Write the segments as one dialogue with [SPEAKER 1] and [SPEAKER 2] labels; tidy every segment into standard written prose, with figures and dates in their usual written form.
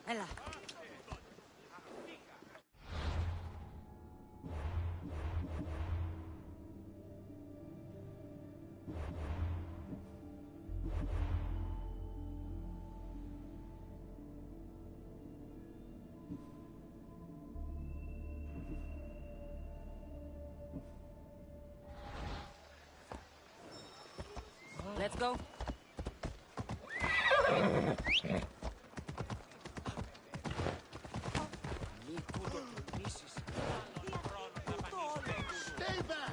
[SPEAKER 1] Έλα. Let's go.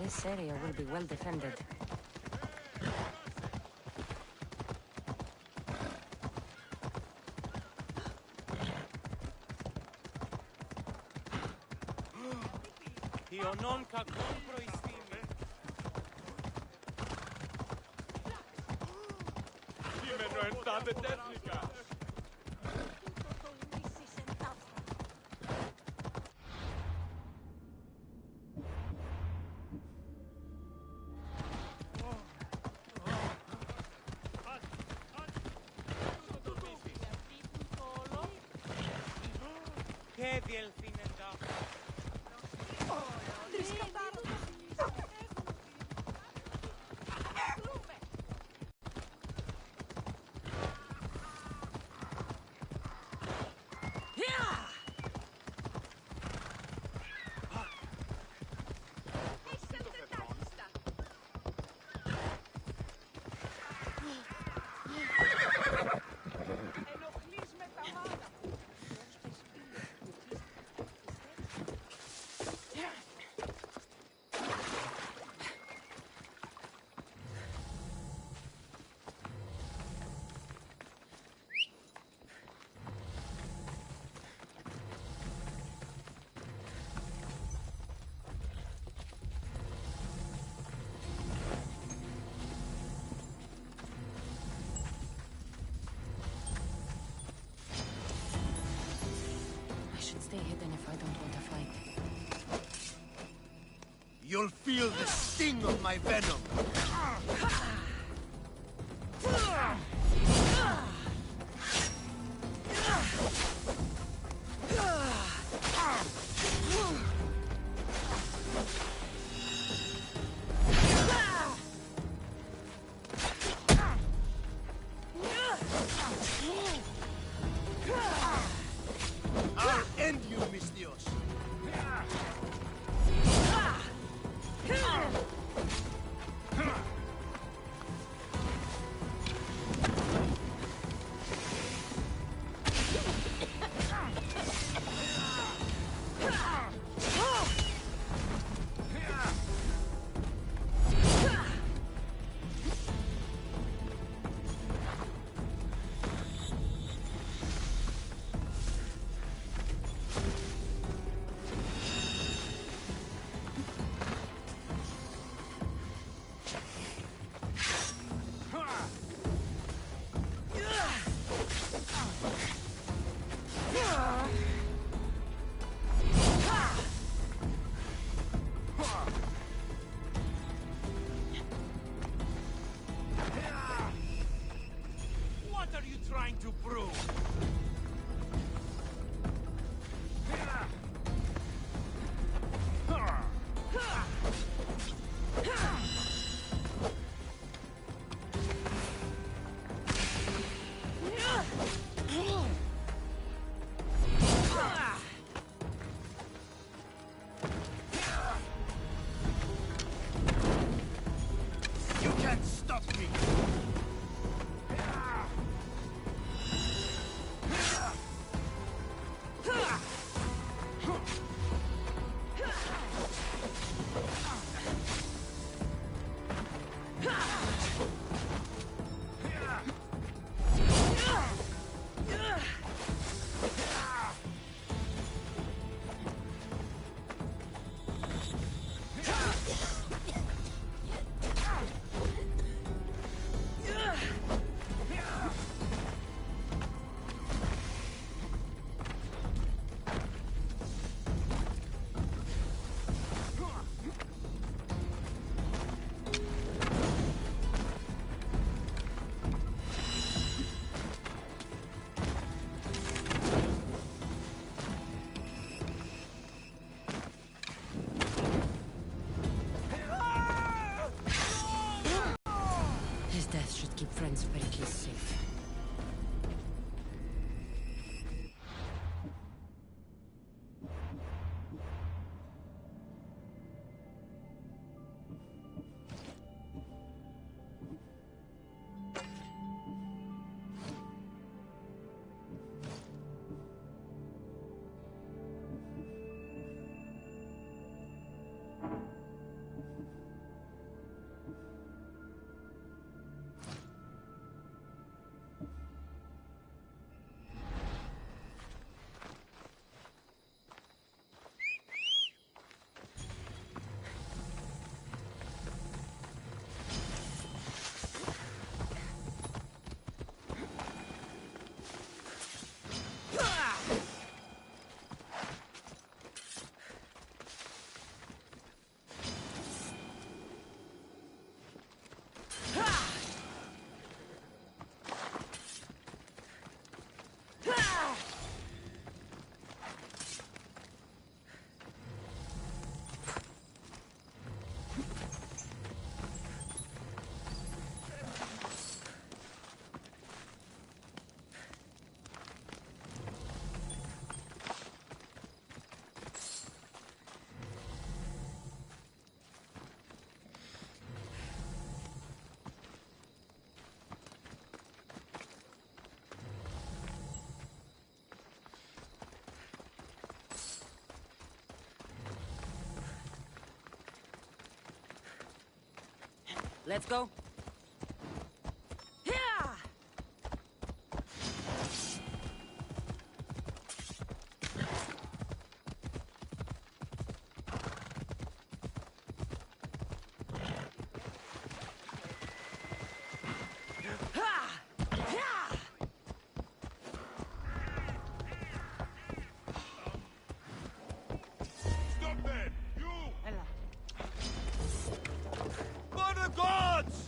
[SPEAKER 1] This area will be well defended.
[SPEAKER 2] Ιωνών κακών προϊστήμη. Κείμενο εντάδε τέχνικα. Και διελθύνεντα.
[SPEAKER 1] Stay hidden if I don't want to fight.
[SPEAKER 3] You'll feel the sting of my venom.
[SPEAKER 1] friends Pericles safe. Let's go.
[SPEAKER 2] Stop there! You! For the gods!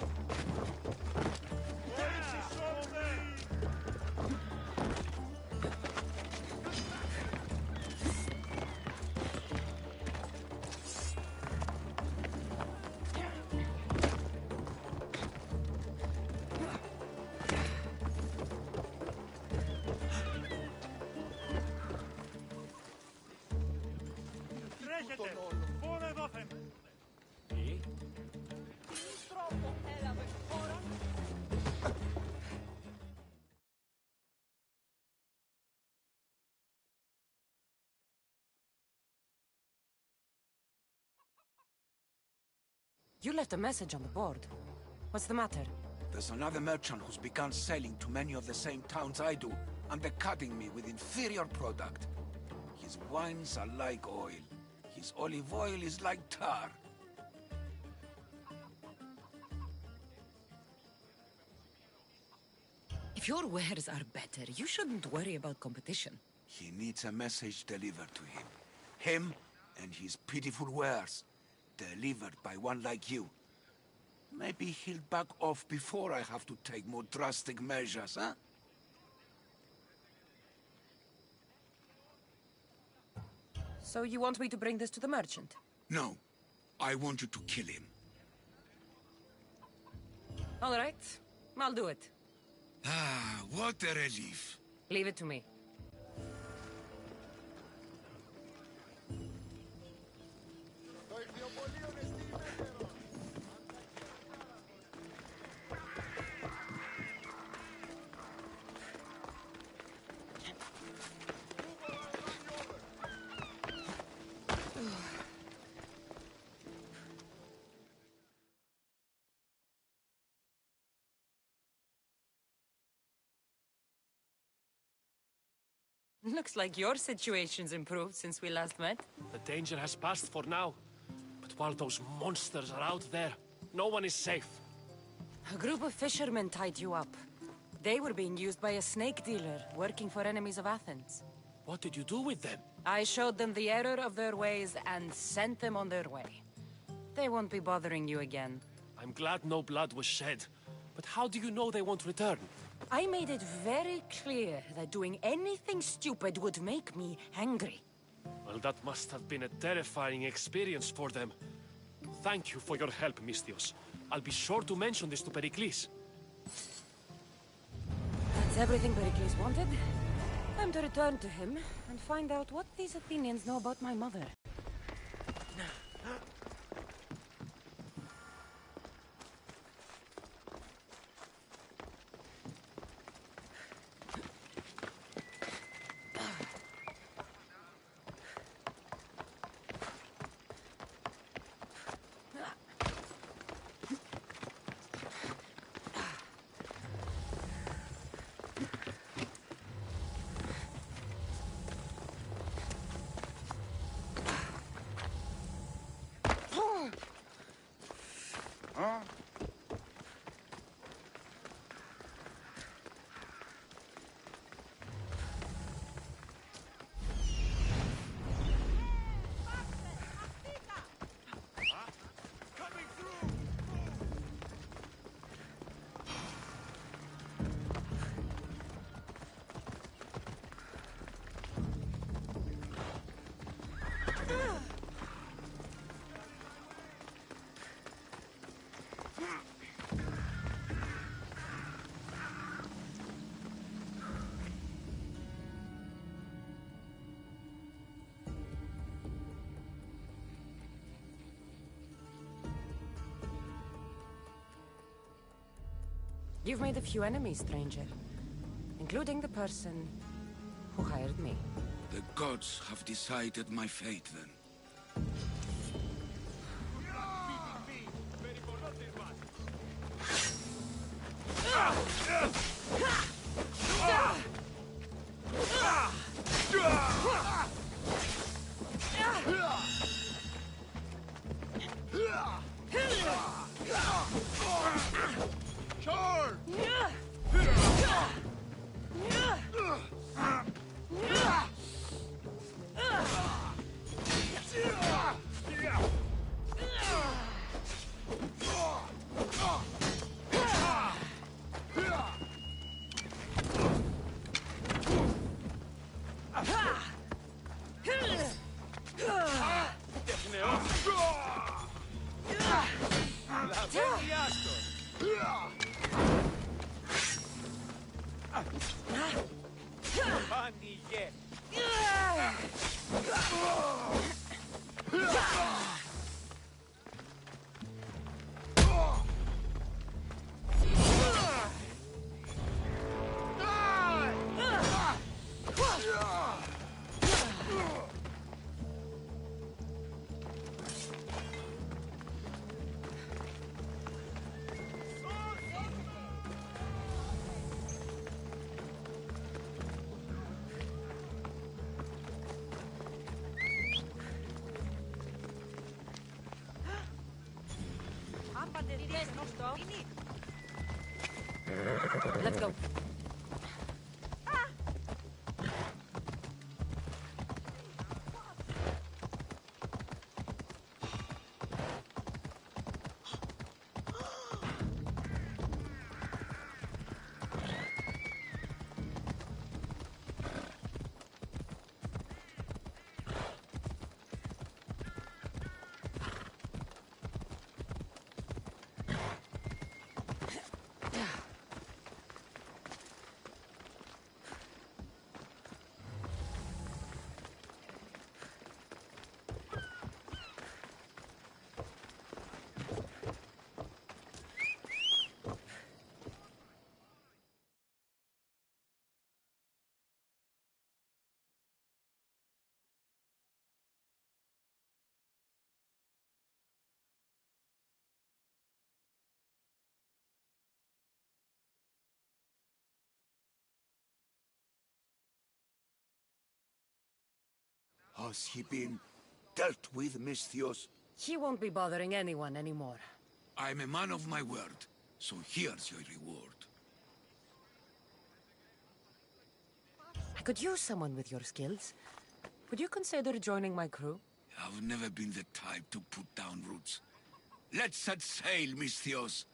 [SPEAKER 1] You left a message on the board. What's the matter?
[SPEAKER 4] There's another merchant who's begun selling to many of the same towns I do, undercutting me with inferior product. His wines are like oil. His olive oil is like tar.
[SPEAKER 1] If your wares are better, you shouldn't worry about competition.
[SPEAKER 4] He needs a message delivered to him. Him and his pitiful wares. Delivered by one like you. Maybe he'll back off before I have to take more drastic measures, huh?
[SPEAKER 1] So you want me to bring this to the merchant?
[SPEAKER 4] No. I want you to kill him.
[SPEAKER 1] All right. I'll do it.
[SPEAKER 4] Ah, what a relief.
[SPEAKER 1] Leave it to me. Looks like your situation's improved since we last met.
[SPEAKER 5] The danger has passed for now. But while those monsters are out there, no one is safe.
[SPEAKER 1] A group of fishermen tied you up. They were being used by a snake dealer, working for enemies of Athens.
[SPEAKER 5] What did you do with them?
[SPEAKER 1] I showed them the error of their ways and sent them on their way. They won't be bothering you again.
[SPEAKER 5] I'm glad no blood was shed. But how do you know they won't return?
[SPEAKER 1] I made it very clear that doing anything stupid would make me angry.
[SPEAKER 5] Well, that must have been a terrifying experience for them. Thank you for your help, Mistios. I'll be sure to mention this to Pericles.
[SPEAKER 1] It's everything Pericles wanted. Time to return to him and find out what these Athenians know about my mother. You've made a few enemies, stranger. Including the person who hired me.
[SPEAKER 4] The gods have decided my fate, then.
[SPEAKER 1] Let's go.
[SPEAKER 4] Has he been dealt with, Misthios?
[SPEAKER 1] He won't be bothering anyone anymore.
[SPEAKER 4] I'm a man of my word, so here's your reward.
[SPEAKER 1] I could use someone with your skills. Would you consider joining my crew?
[SPEAKER 4] I've never been the type to put down roots. Let's set sail, Misthios.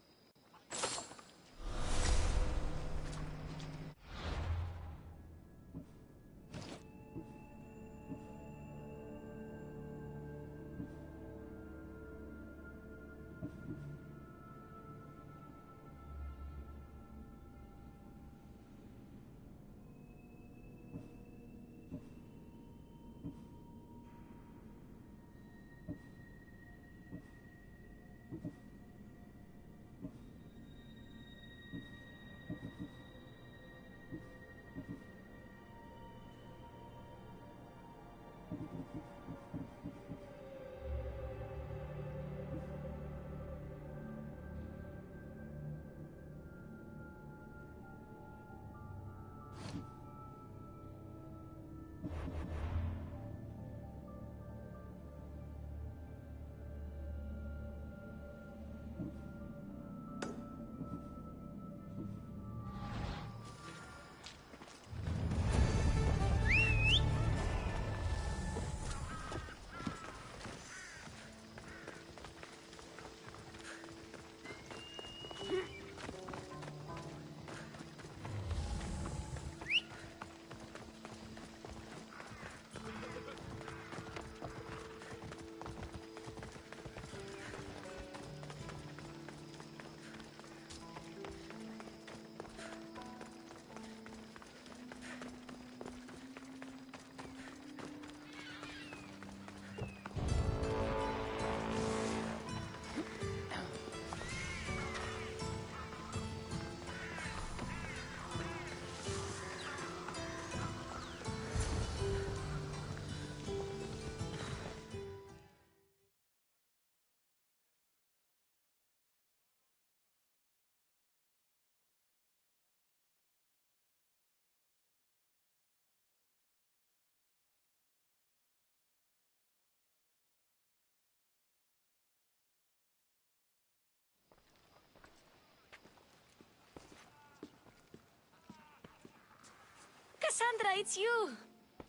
[SPEAKER 6] Cassandra, it's you!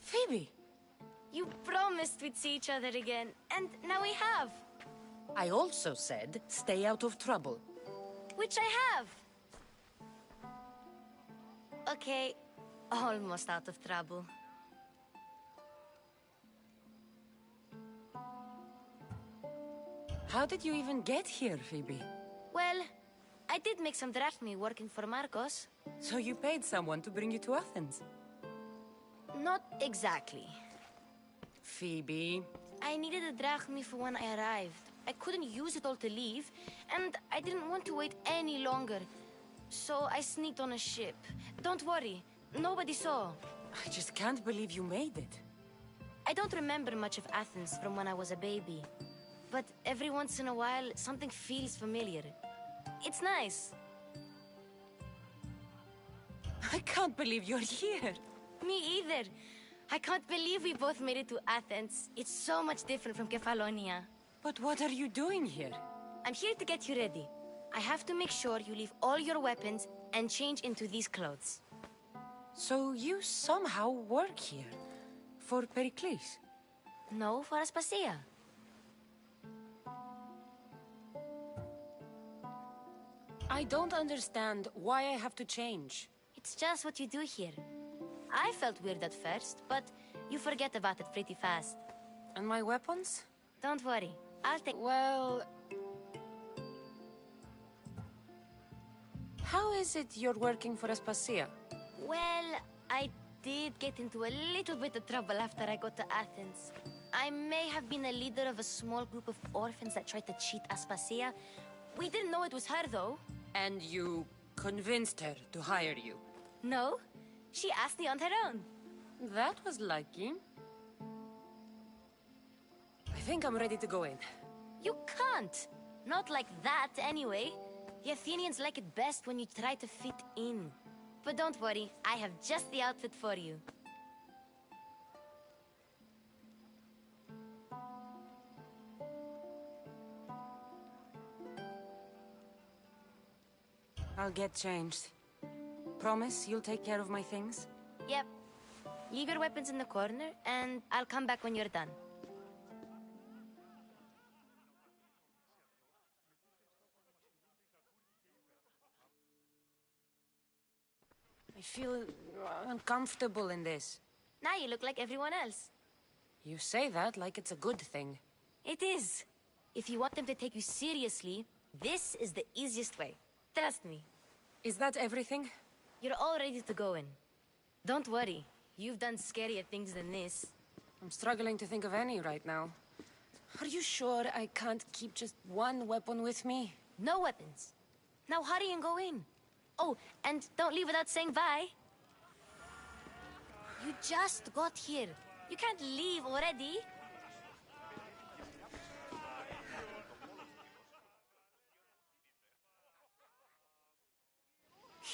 [SPEAKER 1] Phoebe!
[SPEAKER 6] You promised we'd see each other again, and now we have.
[SPEAKER 1] I also said, stay out of trouble.
[SPEAKER 6] Which I have. Okay, almost out of trouble.
[SPEAKER 1] How did you even get here, Phoebe?
[SPEAKER 6] Well, I did make some drachmi working for Marcos.
[SPEAKER 1] So you paid someone to bring you to Athens?
[SPEAKER 6] Not exactly.
[SPEAKER 1] Phoebe...
[SPEAKER 6] I needed a drachmi for when I arrived. I couldn't use it all to leave, and I didn't want to wait any longer. So I sneaked on a ship. Don't worry, nobody saw.
[SPEAKER 1] I just can't believe you made it.
[SPEAKER 6] I don't remember much of Athens from when I was a baby. But every once in a while, something feels familiar. It's nice.
[SPEAKER 1] I can't believe you're here.
[SPEAKER 6] Me either. I can't believe we both made it to Athens. It's so much different from Kefalonia.
[SPEAKER 1] But what are you doing here?
[SPEAKER 6] I'm here to get you ready. I have to make sure you leave all your weapons and change into these clothes.
[SPEAKER 1] So you somehow work here? For Pericles?
[SPEAKER 6] No, for Aspasia.
[SPEAKER 1] I don't understand why I have to change.
[SPEAKER 6] It's just what you do here. I felt weird at first, but you forget about it pretty fast.
[SPEAKER 1] And my weapons?
[SPEAKER 6] Don't worry, I'll take...
[SPEAKER 1] Well... How is it you're working for Aspasia?
[SPEAKER 6] Well, I did get into a little bit of trouble after I got to Athens. I may have been a leader of a small group of orphans that tried to cheat Aspasia. We didn't know it was her, though.
[SPEAKER 1] And you convinced her to hire you?
[SPEAKER 6] No, she asked me on her own.
[SPEAKER 1] That was lucky. I think I'm ready to go in.
[SPEAKER 6] You can't. Not like that, anyway. The Athenians like it best when you try to fit in. But don't worry, I have just the outfit for you.
[SPEAKER 1] I'll get changed. Promise you'll take care of my things?
[SPEAKER 6] Yep. Leave your weapons in the corner, and I'll come back when you're done.
[SPEAKER 1] I feel uncomfortable in this.
[SPEAKER 6] Now you look like everyone else.
[SPEAKER 1] You say that like it's a good thing.
[SPEAKER 6] It is. If you want them to take you seriously, this is the easiest way. Trust me.
[SPEAKER 1] Is that everything?
[SPEAKER 6] You're all ready to go in. Don't worry. You've done scarier things than this.
[SPEAKER 1] I'm struggling to think of any right now. Are you sure I can't keep just one weapon with me?
[SPEAKER 6] No weapons. Now hurry and go in. Oh, and don't leave without saying bye. You just got here. You can't leave already.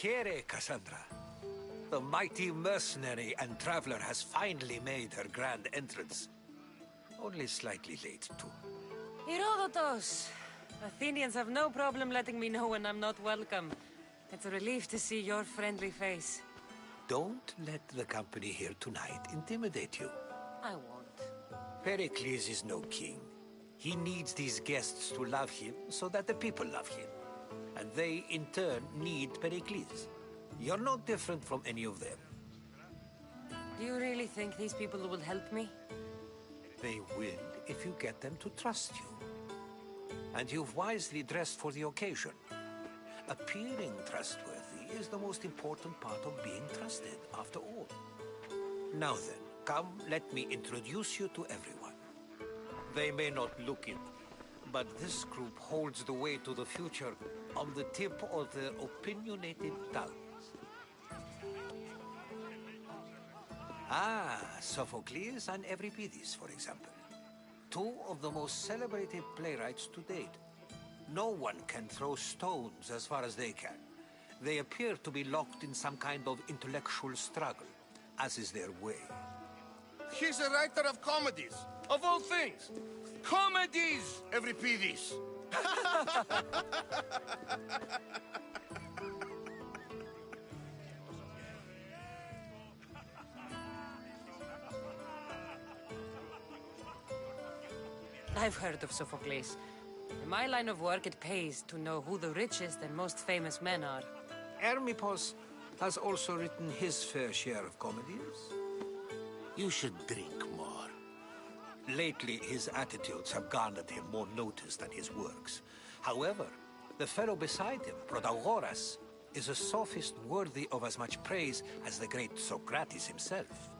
[SPEAKER 7] Here, Cassandra. The mighty mercenary and traveler has finally made her grand entrance. Only slightly late, too.
[SPEAKER 1] Herodotus! Athenians have no problem letting me know when I'm not welcome. It's a relief to see your friendly face.
[SPEAKER 7] Don't let the company here tonight intimidate you.
[SPEAKER 1] I won't.
[SPEAKER 7] Pericles is no king. He needs these guests to love him so that the people love him. And they, in turn, need Pericles. You're no different from any of them.
[SPEAKER 1] Do you really think these people will help me?
[SPEAKER 7] They will if you get them to trust you. And you've wisely dressed for the occasion. Appearing trustworthy is the most important part of being trusted, after all. Now then, come, let me introduce you to everyone. They may not look it, but this group holds the way to the future on the tip of their opinionated tongues. Ah, Sophocles and Euripides, for example. Two of the most celebrated playwrights to date. No one can throw stones as far as they can. They appear to be locked in some kind of intellectual struggle, as is their way.
[SPEAKER 3] He's a writer of comedies, of all things. Comedies, Euripides.
[SPEAKER 1] I've heard of Sophocles. In my line of work, it pays to know who the richest and most famous men are.
[SPEAKER 7] Hermippos has also written his fair share of comedies.
[SPEAKER 3] You should drink more.
[SPEAKER 7] Lately, his attitudes have garnered him more notice than his works. However, the fellow beside him, Protagoras, is a sophist worthy of as much praise as the great Socrates himself.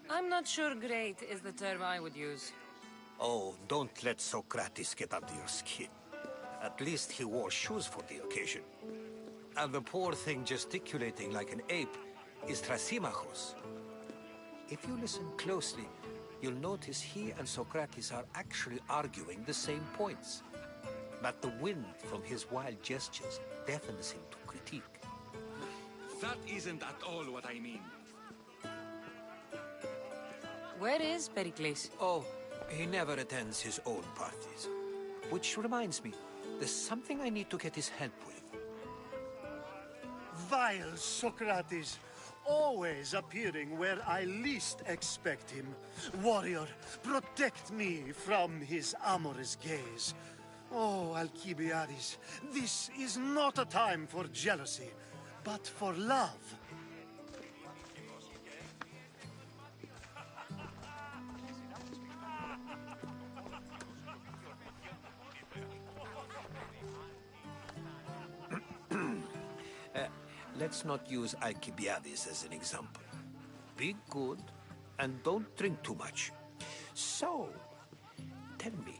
[SPEAKER 1] I'm not sure great is the term I would use.
[SPEAKER 7] Oh, don't let Socrates get under your skin. At least he wore shoes for the occasion. And the poor thing gesticulating like an ape is Thrasymachos. If you listen closely, you'll notice he and Socrates are actually arguing the same points. But the wind from his wild gestures deafens him to critique.
[SPEAKER 2] That isn't at all what I mean.
[SPEAKER 1] Where is Pericles?
[SPEAKER 7] Oh, he never attends his own parties. Which reminds me, there's something I need to get his help with.
[SPEAKER 8] Vile Socrates, always appearing where I least expect him. Warrior, protect me from his amorous gaze. Oh, Alcibiades, this is not a time for jealousy, but for love.
[SPEAKER 7] Let's not use Alcibiades as an example. Be good, and don't drink too much. So, tell me,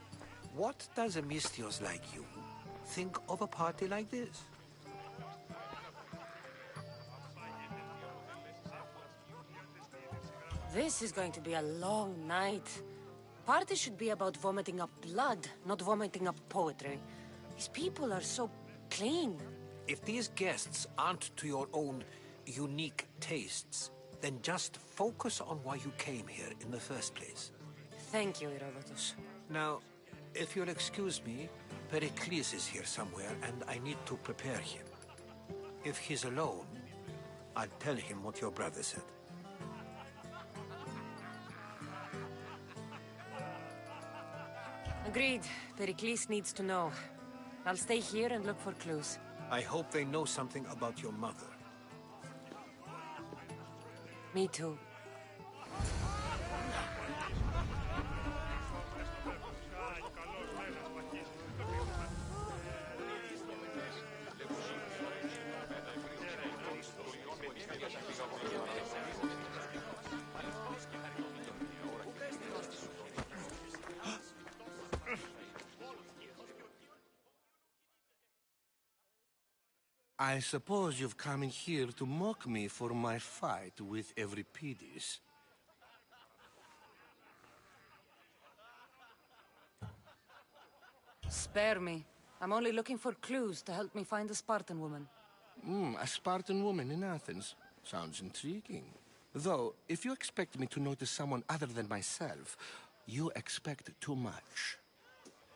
[SPEAKER 7] what does a Mystios like you think of a party like this?
[SPEAKER 1] This is going to be a long night. Party should be about vomiting up blood, not vomiting up poetry. These people are so clean.
[SPEAKER 7] If these guests aren't to your own unique tastes, then just focus on why you came here in the first place.
[SPEAKER 1] Thank you, Herodotus.
[SPEAKER 7] Now, if you'll excuse me, Pericles is here somewhere, and I need to prepare him. If he's alone, I'll tell him what your brother said.
[SPEAKER 1] Agreed. Pericles needs to know. I'll stay here and look for clues.
[SPEAKER 7] I hope they know something about your mother.
[SPEAKER 1] Me too.
[SPEAKER 3] I suppose you've come in here to mock me for my fight with Euripides.
[SPEAKER 1] Spare me. I'm only looking for clues to help me find a Spartan woman.
[SPEAKER 3] A Spartan woman in Athens. Sounds intriguing. Though, if you expect me to notice someone other than myself, you expect too much.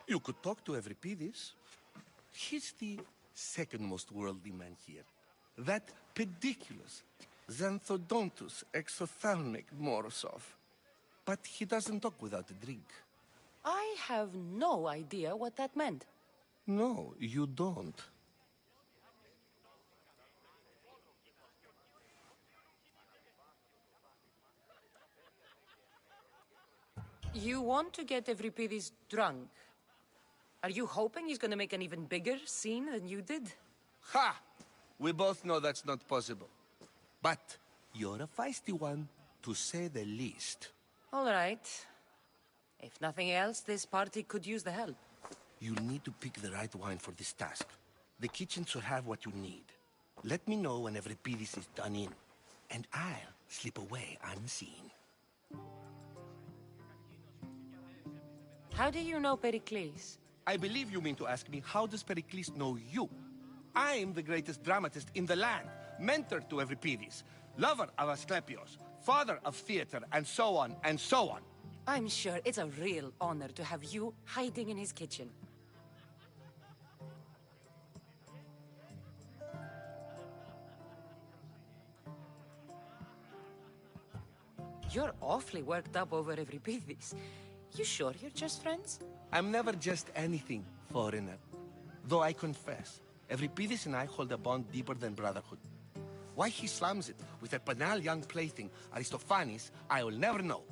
[SPEAKER 3] You could talk to Euripides. He's the second most worldly man here. That pediculous, xanthodontus, exophthalmic Morosov. But he doesn't talk without a drink.
[SPEAKER 1] I have no idea what that meant.
[SPEAKER 3] No, you don't.
[SPEAKER 1] You want to get Euripides drunk? Are you hoping he's gonna make an even bigger scene than you did?
[SPEAKER 3] Ha! We both know that's not possible. But you're a feisty one, to say the least.
[SPEAKER 1] All right. If nothing else, this party could use the help.
[SPEAKER 3] You'll need to pick the right wine for this task. The kitchen should have what you need. Let me know when Euripides is done in, and I'll slip away unseen.
[SPEAKER 1] How do you know Pericles?
[SPEAKER 3] I believe you mean to ask me, how does Pericles know you? I'm the greatest dramatist in the land, mentor to Euripides, lover of Asclepios, father of theater, and so on, and so on.
[SPEAKER 1] I'm sure it's a real honor to have you hiding in his kitchen. You're awfully worked up over Euripides. You sure you're just friends?
[SPEAKER 3] I'm never just anything, foreigner. Though I confess, Euripides and I hold a bond deeper than brotherhood. Why he slams it with a banal young plaything, Aristophanes, I will never know.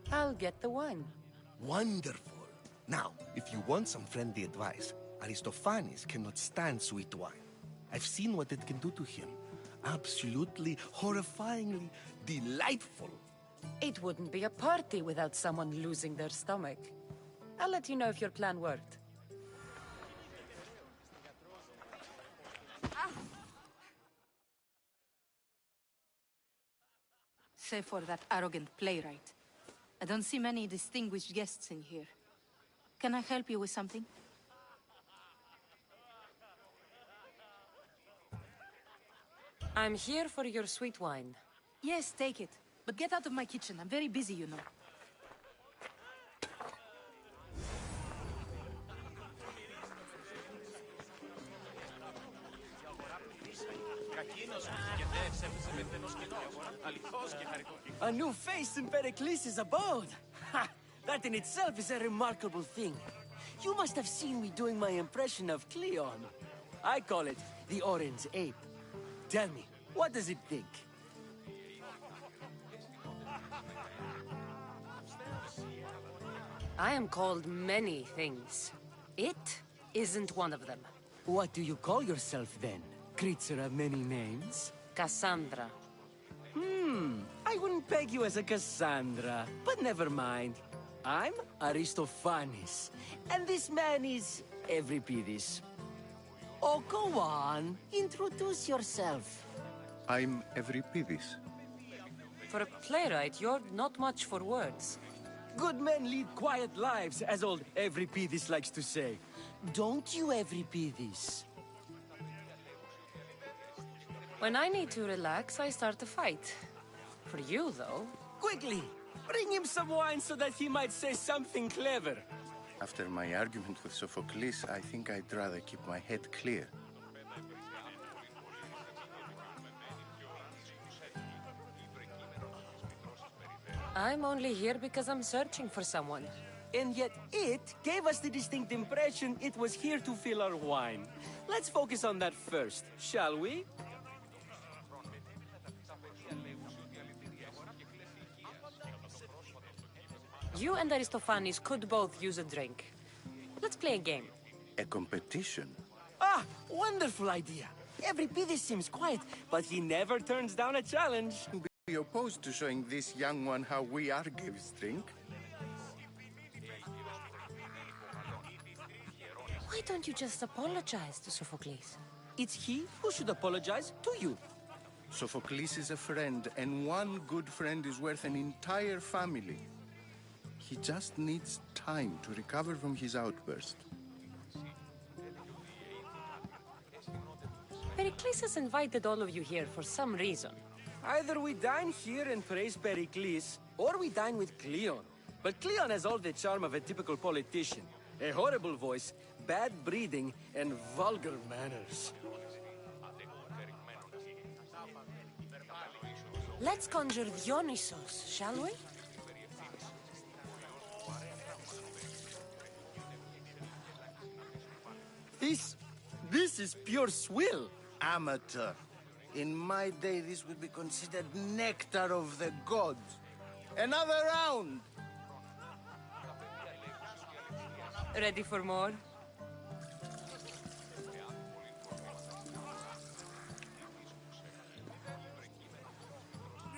[SPEAKER 1] I'll get the wine.
[SPEAKER 3] Wonderful. Now, if you want some friendly advice, Aristophanes cannot stand sweet wine. I've seen what it can do to him. Absolutely, horrifyingly delightful.
[SPEAKER 1] It wouldn't be a party without someone losing their stomach. I'll let you know if your plan worked.
[SPEAKER 9] Save for that arrogant playwright. I don't see many distinguished guests in here. Can I help you with something?
[SPEAKER 1] I'm here for your sweet wine.
[SPEAKER 9] Yes, take it. But get out of my kitchen. I'm very busy, you know.
[SPEAKER 10] A new face in Pericles' abode! Ha! That in itself is a remarkable thing. You must have seen me doing my impression of Cleon. I call it the Orange Ape. Tell me, what does it think?
[SPEAKER 1] I am called many things. It isn't one of them.
[SPEAKER 10] What do you call yourself then? Creature of many names?
[SPEAKER 1] Cassandra.
[SPEAKER 10] I wouldn't peg you as a Cassandra, but never mind. I'm Aristophanes, and this man is Euripides. Oh, go on. Introduce yourself.
[SPEAKER 11] I'm Euripides.
[SPEAKER 1] For a playwright, you're not much for words.
[SPEAKER 10] Good men lead quiet lives, as old Euripides likes to say. Don't you, Euripides?
[SPEAKER 1] When I need to relax, I start a fight. For you, though...
[SPEAKER 10] Quickly! Bring him some wine so that he might say something clever.
[SPEAKER 11] After my argument with Sophocles, I think I'd rather keep my head clear.
[SPEAKER 1] I'm only here because I'm searching for someone.
[SPEAKER 10] And yet it gave us the distinct impression it was here to fill our wine. Let's focus on that first, shall we?
[SPEAKER 1] You and Aristophanes could both use a drink. Let's play a game.
[SPEAKER 11] A competition?
[SPEAKER 10] Ah, wonderful idea. Euripides seems quiet, but he never turns down a challenge.
[SPEAKER 11] Be opposed to showing this young one how we Argives drink?
[SPEAKER 1] Why don't you just apologize to Sophocles?
[SPEAKER 10] It's he who should apologize to you.
[SPEAKER 11] Sophocles is a friend, and one good friend is worth an entire family. He just needs time. time to recover from his outburst.
[SPEAKER 1] Pericles has invited all of you here for some reason.
[SPEAKER 10] Either we dine here and praise Pericles, or we dine with Cleon. But Cleon has all the charm of a typical politician. A horrible voice, bad breeding, and vulgar manners.
[SPEAKER 1] Let's conjure Dionysos, shall we?
[SPEAKER 10] This is pure swill.
[SPEAKER 11] Amateur. In my day, this would be considered nectar of the gods. Another round!
[SPEAKER 1] Ready for more?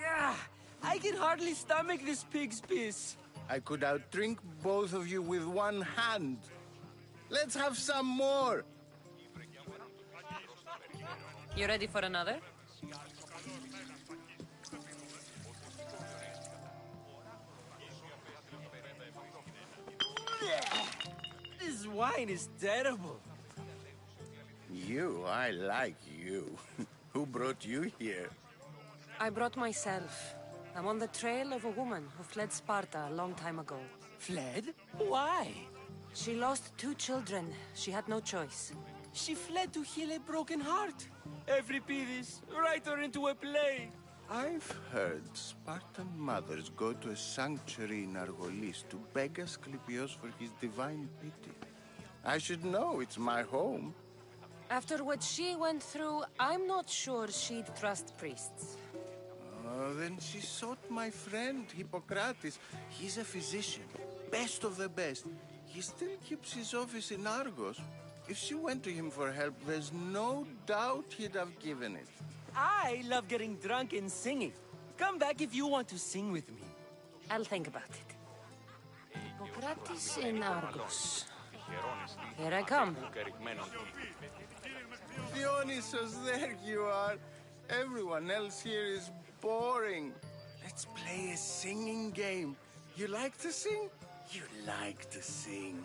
[SPEAKER 10] Yeah, I can hardly stomach this pig's piss.
[SPEAKER 11] I could outdrink both of you with one hand. Let's have some more!
[SPEAKER 1] You ready for another?
[SPEAKER 10] This wine is terrible.
[SPEAKER 11] I like you. Who brought you here?
[SPEAKER 1] I brought myself. I'm on the trail of a woman who fled Sparta a long time ago.
[SPEAKER 10] Fled? Why?
[SPEAKER 1] She lost 2 children. She had no choice.
[SPEAKER 10] She fled to heal a broken heart. Euripides, write her into a play.
[SPEAKER 11] I've heard Spartan mothers go to a sanctuary in Argolis to beg Asclepios for his divine pity. I should know, it's my home.
[SPEAKER 1] After what she went through, I'm not sure she'd trust priests.
[SPEAKER 11] Oh, then she sought my friend, Hippocrates. He's a physician, best of the best. He still keeps his office in Argos. If she went to him for help, there's no doubt he'd have given it.
[SPEAKER 10] I love getting drunk and singing. Come back if you want to sing with me.
[SPEAKER 1] I'll think about it. Hippocrates in Argos. Here I come.
[SPEAKER 11] Dionysos, there you are. Everyone else here is boring. Let's play a singing game. You like to sing? You like to sing.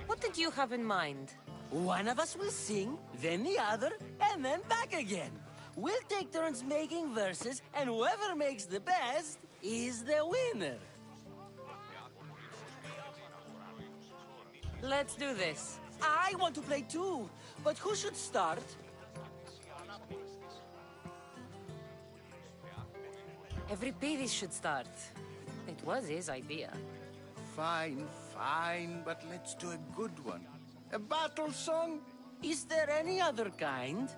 [SPEAKER 1] What did you have in mind?
[SPEAKER 10] One of us will sing, then the other, and then back again. We'll take turns making verses, and whoever makes the best is the winner.
[SPEAKER 1] Let's do this.
[SPEAKER 10] I want to play too, but who should start?
[SPEAKER 1] Euripides should start. It was his idea.
[SPEAKER 11] Fine, but let's do a good one. A battle song?
[SPEAKER 10] Is there any other kind?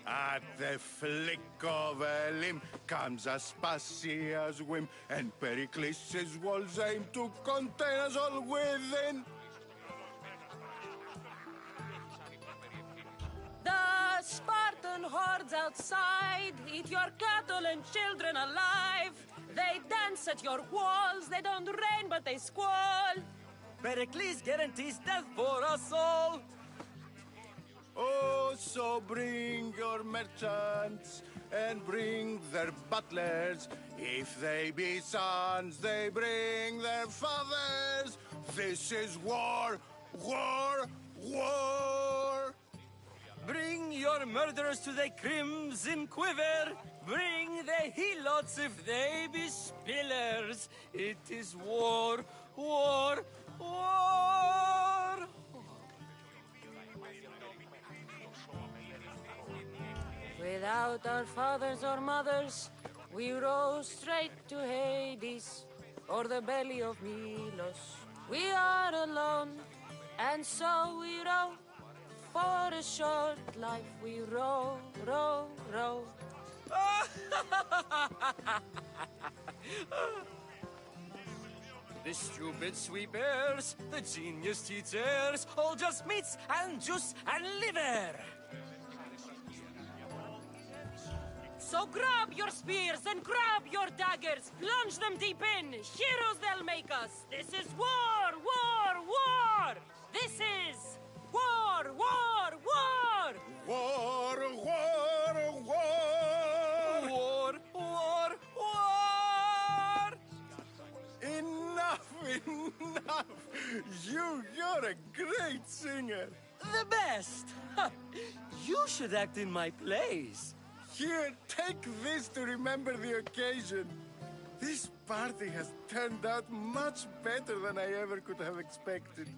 [SPEAKER 11] At the flick of a limb comes Aspasia's whim, and Pericles' walls aim to contain us all within.
[SPEAKER 1] The Spartan hordes outside eat your cattle and children alive. They dance at your walls. They don't rain, but they squall.
[SPEAKER 10] Pericles guarantees death for us all.
[SPEAKER 11] Oh, so bring your merchants and bring their butlers. If they be sons, they bring their fathers. This is war, war, war.
[SPEAKER 10] Bring your murderers to the crimson quiver. Bring the helots if they be spillers. It is war, war, war.
[SPEAKER 1] Without our fathers or mothers, we row straight to Hades or the belly of Milos. We are alone, and so we row. For a short life we row, row, row.
[SPEAKER 10] The stupid sweepers, the genius teachers, all just meats and juice and liver.
[SPEAKER 1] So grab your spears and grab your daggers, plunge them deep in. Heroes they'll make us. This is war, war, war. This is war, war, war.
[SPEAKER 11] War, war, war.
[SPEAKER 10] War, war, war.
[SPEAKER 11] You're a great singer.
[SPEAKER 10] The best! You should act in my plays.
[SPEAKER 11] Here, take this to remember the occasion. This party has turned out much better than I ever could have expected.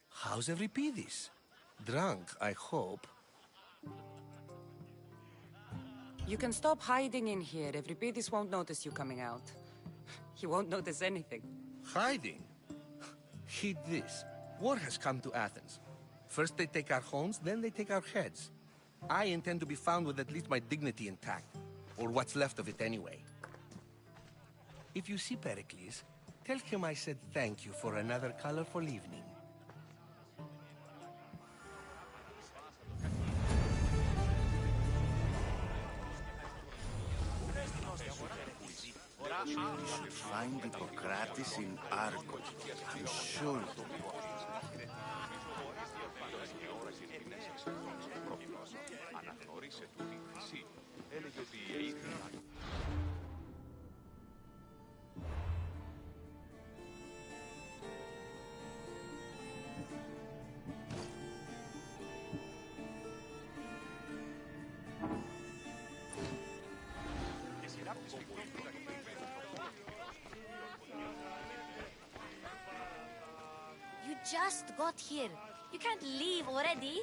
[SPEAKER 3] How's Euripides? Drunk, I hope.
[SPEAKER 1] You can stop hiding in here. Euripides won't notice you coming out. He won't notice anything.
[SPEAKER 3] Hiding? Heed this. War has come to Athens. First they take our homes, then they take our heads. I intend to be found with at least my dignity intact. Or what's left of it anyway. If you see Pericles, tell him I said thank you for another colorful evening.
[SPEAKER 11] You should find Hippocrates in Argos. I'm sure it will be worth it.
[SPEAKER 6] You just got here. You can't leave already.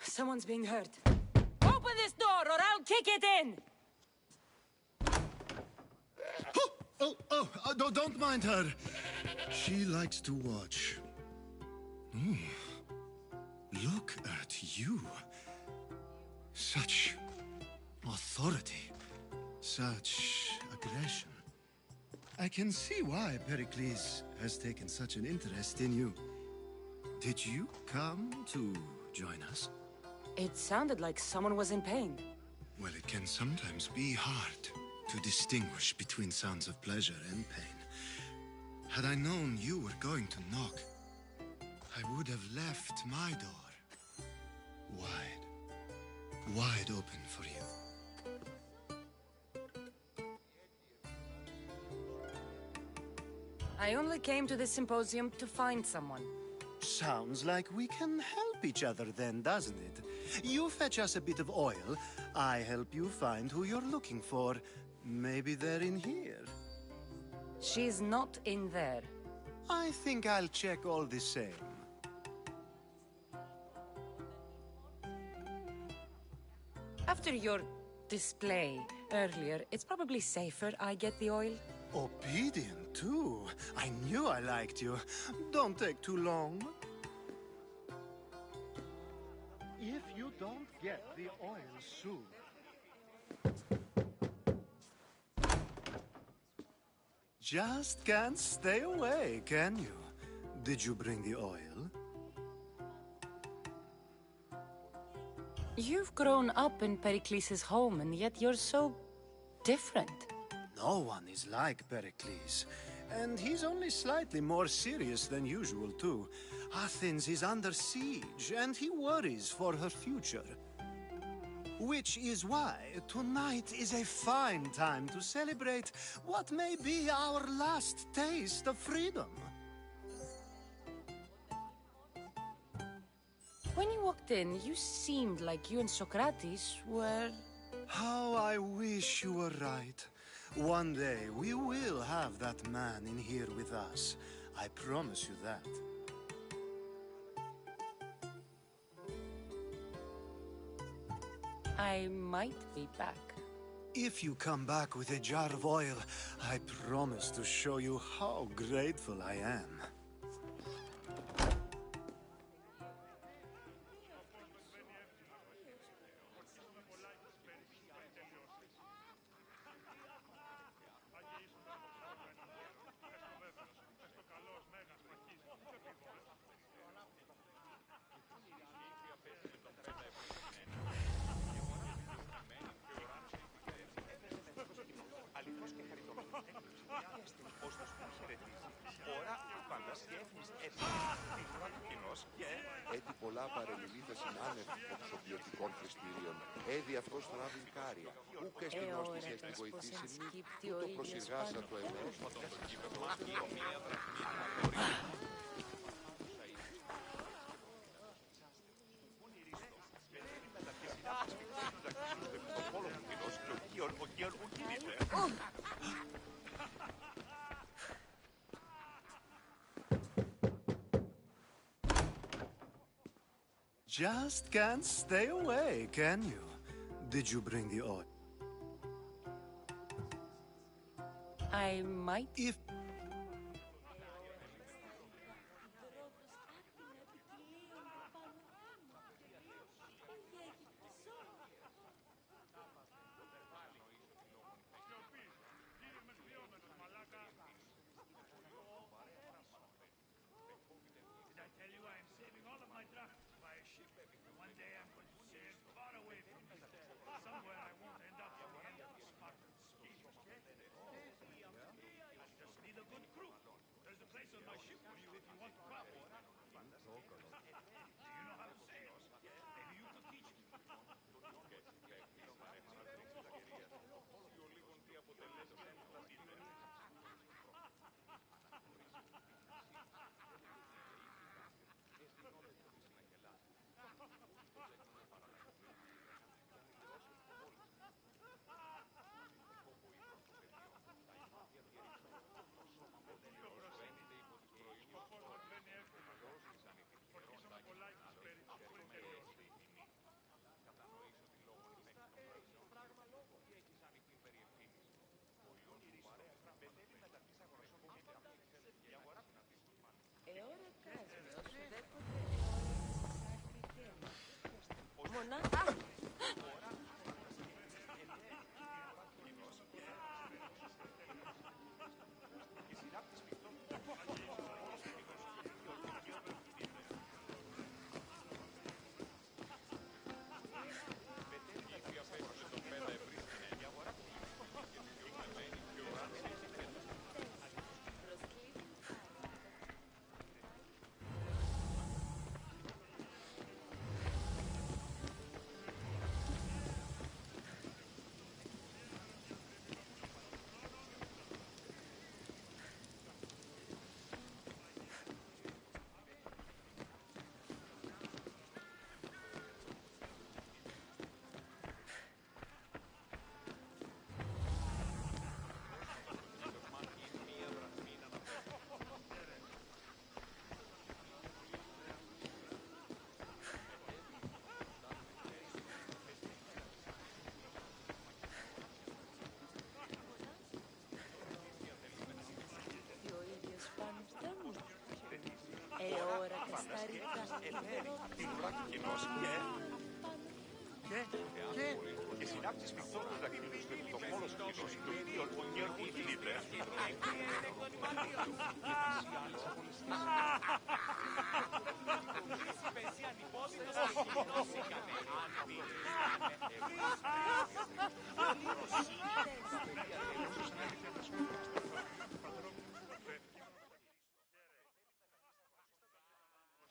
[SPEAKER 1] Someone's being hurt. Open this door or I'll kick it in!
[SPEAKER 8] Don't mind her. She likes to watch. Look at you. Such authority. Such aggression. I can see why Pericles has taken such an interest in you. Did you come to join us?
[SPEAKER 1] It sounded like someone was in pain.
[SPEAKER 8] Well, it can sometimes be hard to distinguish between sounds of pleasure and pain. Had I known you were going to knock, I would have left my door wide open for you.
[SPEAKER 1] I only came to this symposium to find someone.
[SPEAKER 8] Sounds like we can help each other then, doesn't it? You fetch us a bit of oil, I help you find who you're looking for. Maybe they're in here.
[SPEAKER 1] She's not in there.
[SPEAKER 8] I think I'll check all the same.
[SPEAKER 1] After your display earlier, it's probably safer I get the oil.
[SPEAKER 8] Obedient, too. I knew I liked you. Don't take too long. If you don't get the oil soon... Just can't stay away, can you? Did you bring the oil?
[SPEAKER 1] You've grown up in Pericles' home, and yet you're so different.
[SPEAKER 8] No one is like Pericles. And he's only slightly more serious than usual, too. Athens is under siege, and he worries for her future. Which is why tonight is a fine time to celebrate what may be our last taste of freedom.
[SPEAKER 1] When you walked in, you seemed like you and Socrates were...
[SPEAKER 8] How I wish you were right. One day, we will have that man in here with us. I promise you that.
[SPEAKER 1] I might be back.
[SPEAKER 8] If you come back with a jar of oil, I promise to show you how grateful I am.
[SPEAKER 12] Έτσι πολλά παρεμιλήθεσιν άνευ οξοβιωτικών θρηστηρίων. Έδι αυτός τράβην κάρια. Ούκ εστινός της έστι βοηθήσιν μη. Ούτω προσυργάσα το ενός.
[SPEAKER 8] Just can't stay away, can you? Did you bring the oil?
[SPEAKER 1] I might.
[SPEAKER 8] If...
[SPEAKER 13] Και συνάπτεις μυθόρους δακτύλους του επιτοπόλος κοινός του οποίων ο Γέργου Φιλίππε.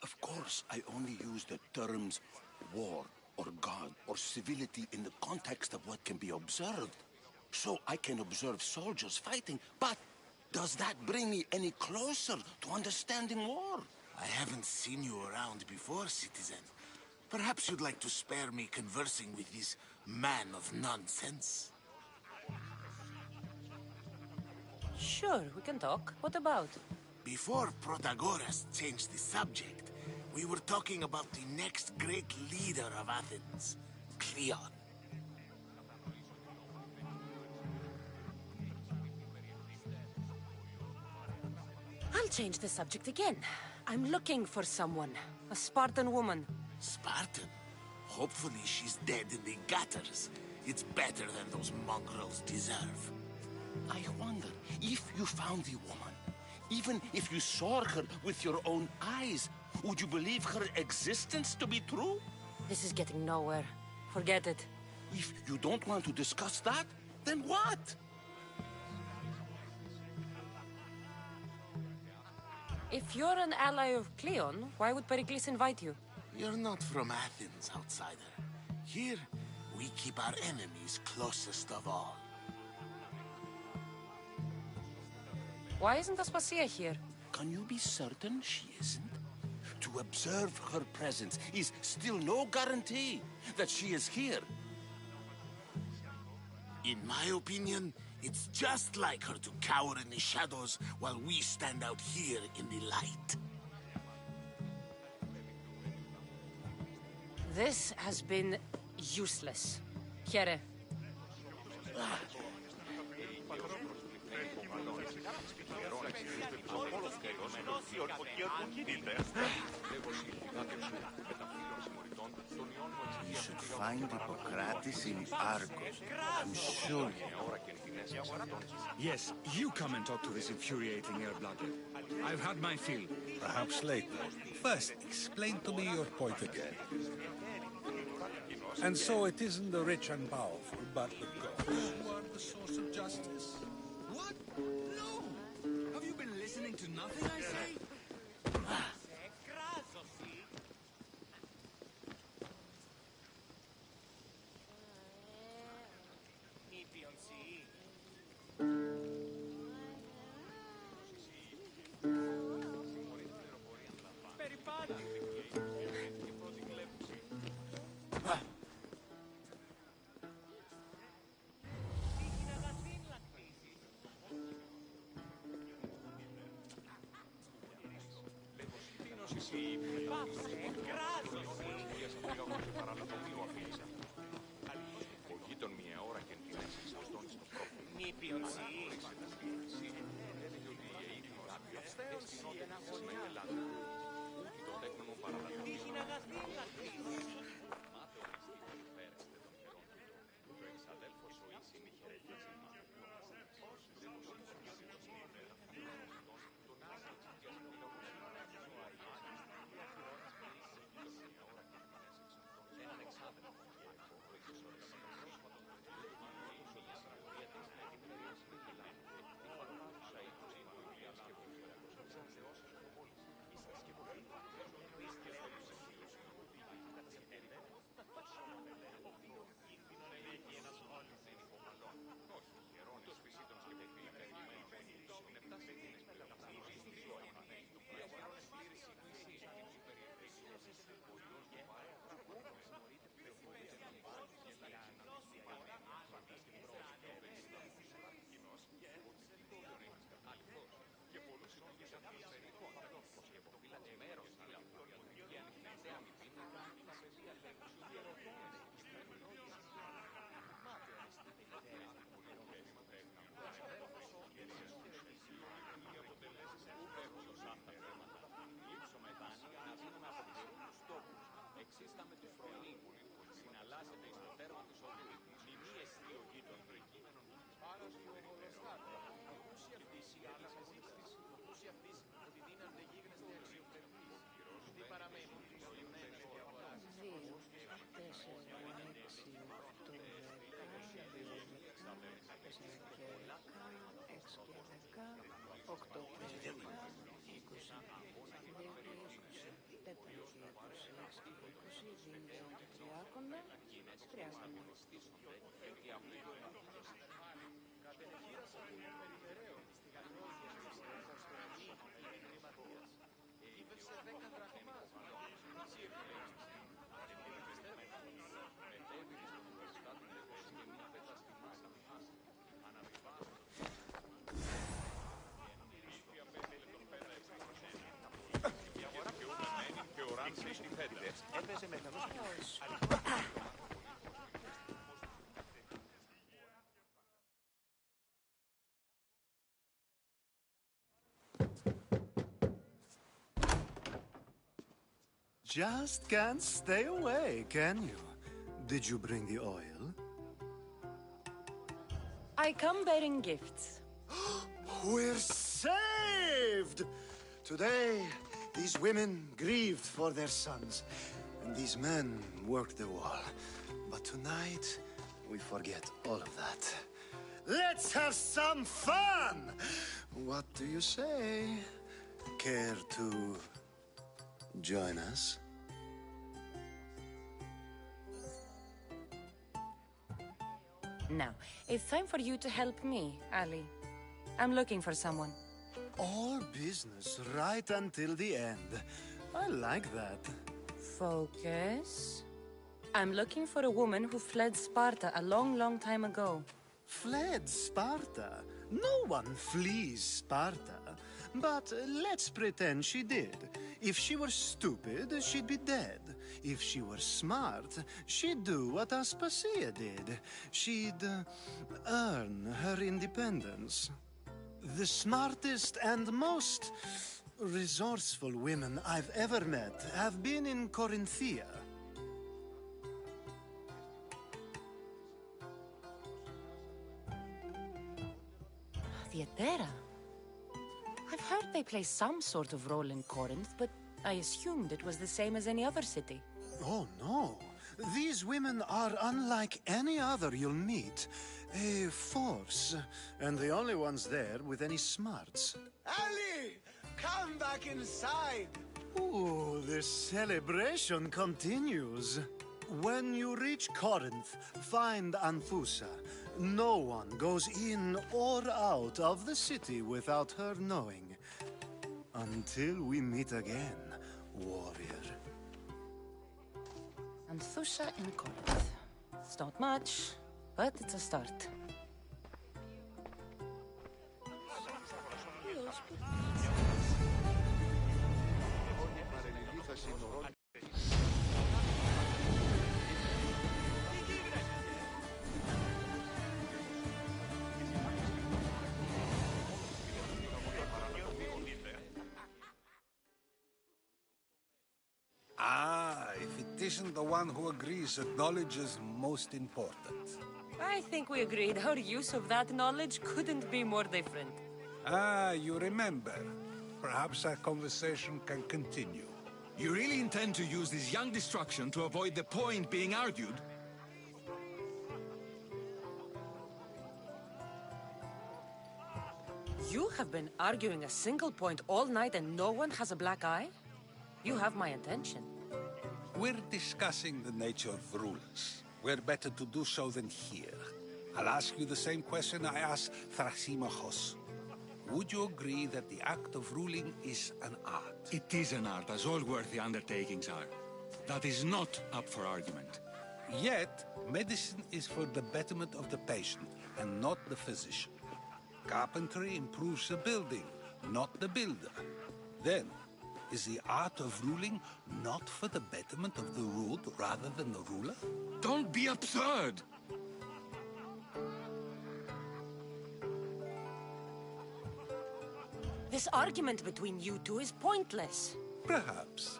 [SPEAKER 4] Of course, I only use the terms war or God or civility in the context of what can be observed. So I can observe soldiers fighting, but does that bring me any closer to understanding war?
[SPEAKER 14] I haven't seen you around before, citizen. Perhaps you'd like to spare me conversing with this man of nonsense?
[SPEAKER 1] Sure, we can talk. What about?
[SPEAKER 14] Before Protagoras changed the subject, we were talking about the next great leader of Athens, Cleon.
[SPEAKER 1] I'll change the subject again. I'm looking for someone. A Spartan woman.
[SPEAKER 14] Spartan? Hopefully she's dead in the gutters. It's better than those mongrels deserve.
[SPEAKER 3] I wonder if you found the woman, even if you saw her with your own eyes, would you believe her existence to be true?
[SPEAKER 1] This is getting nowhere. Forget it.
[SPEAKER 3] If you don't want to discuss that, then what?
[SPEAKER 1] If you're an ally of Cleon, why would Pericles invite you?
[SPEAKER 14] You're not from Athens, outsider. Here, we keep our enemies closest of all.
[SPEAKER 1] Why isn't Aspasia here?
[SPEAKER 3] Can you be certain she isn't? To observe her presence is still no guarantee that she is here.
[SPEAKER 14] In my opinion, it's just like her to cower in the shadows while we stand out here in the light.
[SPEAKER 1] This has been useless. Here.
[SPEAKER 15] You should find Hippocrates in Argos. I'm sure
[SPEAKER 2] Yes, you come and talk to this infuriating air-blooded. I've had my fill.
[SPEAKER 16] Perhaps later. First, explain to me your point again. And so it isn't the rich and powerful, but the gods who are the source of justice?
[SPEAKER 2] What? No! Have you been listening to nothing I say?
[SPEAKER 8] just can't stay away, can you? Did you bring the oil?
[SPEAKER 1] I come bearing gifts.
[SPEAKER 8] We're saved! Today, these women grieved for their sons, and these men worked the wall. But tonight, we forget all of that. Let's have some fun! What do you say? Care to join us?
[SPEAKER 1] Now, it's time for you to help me, Ali. I'm looking for someone.
[SPEAKER 8] All business right until the end. I like that.
[SPEAKER 1] Focus. I'm looking for a woman who fled Sparta a long, long time ago.
[SPEAKER 8] Fled Sparta? No one flees Sparta. But let's pretend she did. If she were stupid, she'd be dead. If she were smart, she'd do what Aspasia did. She'd earn her independence. The smartest and most resourceful women I've ever met have been in Corinthia.
[SPEAKER 1] Theatera. I've heard they play some sort of role in Corinth, but I assumed it was the same as any other city.
[SPEAKER 8] Oh, no. These women are unlike any other you'll meet. A force, and the only ones there with any smarts.
[SPEAKER 2] Ali! Come back inside!
[SPEAKER 8] Ooh, the celebration continues. When you reach Corinth, find Anfusa. No one goes in or out of the city without her knowing. Until we meet again, warrior.
[SPEAKER 1] Anfusa in Corinth. It's not much, but it's a start.
[SPEAKER 16] Ah, if it isn't the one who agrees that knowledge is most important.
[SPEAKER 1] I think we agreed our use of that knowledge couldn't be more different.
[SPEAKER 16] Ah, you remember. Perhaps our conversation can continue.
[SPEAKER 4] You really intend to use this young destruction to avoid the point being argued?
[SPEAKER 1] You have been arguing a single point all night and no one has a black eye? You have my attention.
[SPEAKER 16] We're discussing the nature of rulers. Where better to do so than here? I'll ask you the same question I asked Thrasymachos. Would you agree that the act of ruling is an art?
[SPEAKER 4] It is an art, as all worthy undertakings are. That is not up for argument.
[SPEAKER 16] Yet, medicine is for the betterment of the patient, and not the physician. Carpentry improves the building, not the builder. Then, is the art of ruling not for the betterment of the ruled rather than the ruler?
[SPEAKER 4] Don't be absurd!
[SPEAKER 1] This argument between you two is pointless.
[SPEAKER 16] Perhaps.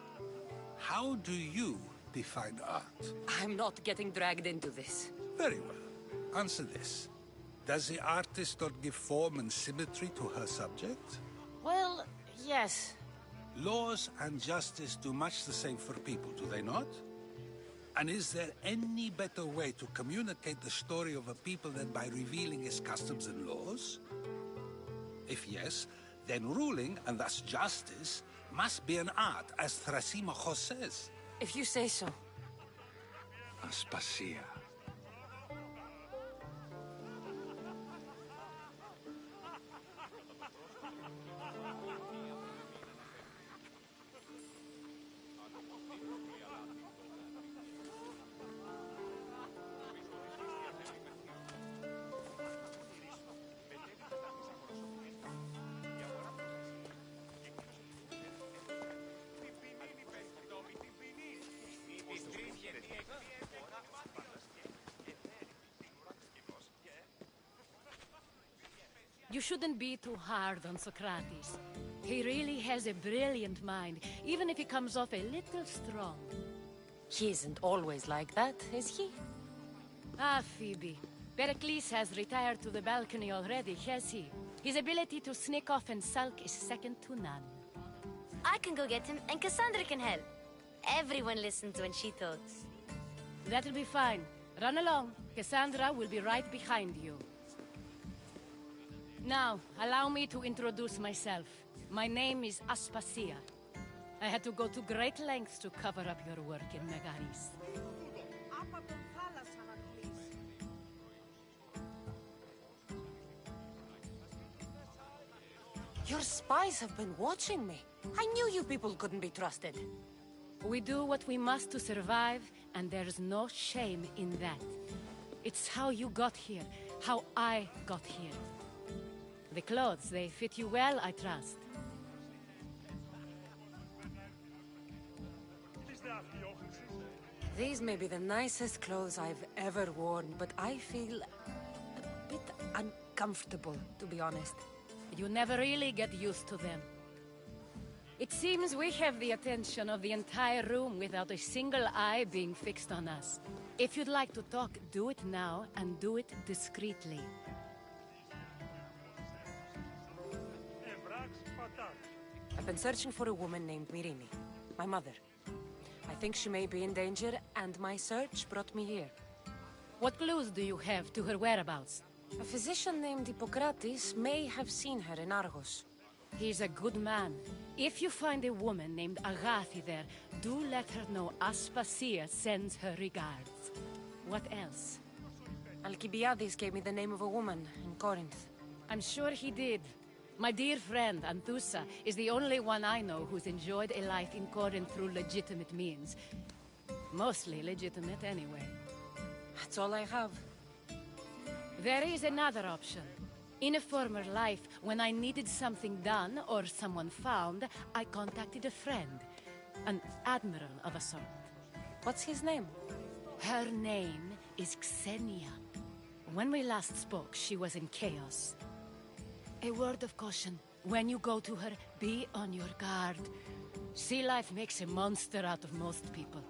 [SPEAKER 16] How do you define art?
[SPEAKER 1] I'm not getting dragged into this.
[SPEAKER 16] Very well. Answer this. Does the artist not give form and symmetry to her subject?
[SPEAKER 1] Well, yes.
[SPEAKER 16] Laws and justice do much the same for people, do they not? And is there any better way to communicate the story of a people than by revealing its customs and laws? If yes, then ruling, and thus justice, must be an art, as Thrasymachos says.
[SPEAKER 1] If you say so.
[SPEAKER 4] Aspasia.
[SPEAKER 17] You shouldn't be too hard on Socrates. He really has a brilliant mind, even if he comes off a little strong.
[SPEAKER 1] He isn't always like that, is he?
[SPEAKER 17] Ah, Phoebe. Pericles has retired to the balcony already, has he? His ability to sneak off and sulk is second to none.
[SPEAKER 6] I can go get him, and Cassandra can help. Everyone listens when she talks.
[SPEAKER 17] That'll be fine. Run along. Cassandra will be right behind you. Now, allow me to introduce myself. My name is Aspasia. I had to go to great lengths to cover up your work in Megaris.
[SPEAKER 1] Your spies have been watching me. I knew you people couldn't be trusted.
[SPEAKER 17] We do what we must to survive, and there's no shame in that. It's how you got here, how I got here. The clothes, they fit you well, I trust.
[SPEAKER 1] These may be the nicest clothes I've ever worn, but I feel a bit uncomfortable, to be honest.
[SPEAKER 17] You never really get used to them. It seems we have the attention of the entire room without a single eye being fixed on us. If you'd like to talk, do it now, and do it discreetly.
[SPEAKER 1] I've been searching for a woman named Mirini, my mother. I think she may be in danger, and my search brought me here.
[SPEAKER 17] What clues do you have to her whereabouts?
[SPEAKER 1] A physician named Hippocrates may have seen her in Argos.
[SPEAKER 17] He's a good man. If you find a woman named Agathi there, do let her know Aspasia sends her regards. What else?
[SPEAKER 1] Alcibiades gave me the name of a woman in Corinth.
[SPEAKER 17] I'm sure he did. My dear friend, Anthusa, is the only one I know who's enjoyed a life in Corinth through legitimate means. Mostly legitimate, anyway.
[SPEAKER 1] That's all I have.
[SPEAKER 17] There is another option. In a former life, when I needed something done or someone found, I contacted a friend. An admiral of a sort.
[SPEAKER 1] What's his name?
[SPEAKER 17] Her name is Xenia. When we last spoke, she was in chaos. A word of caution. When you go to her, be on your guard. Sea life makes a monster out of most people.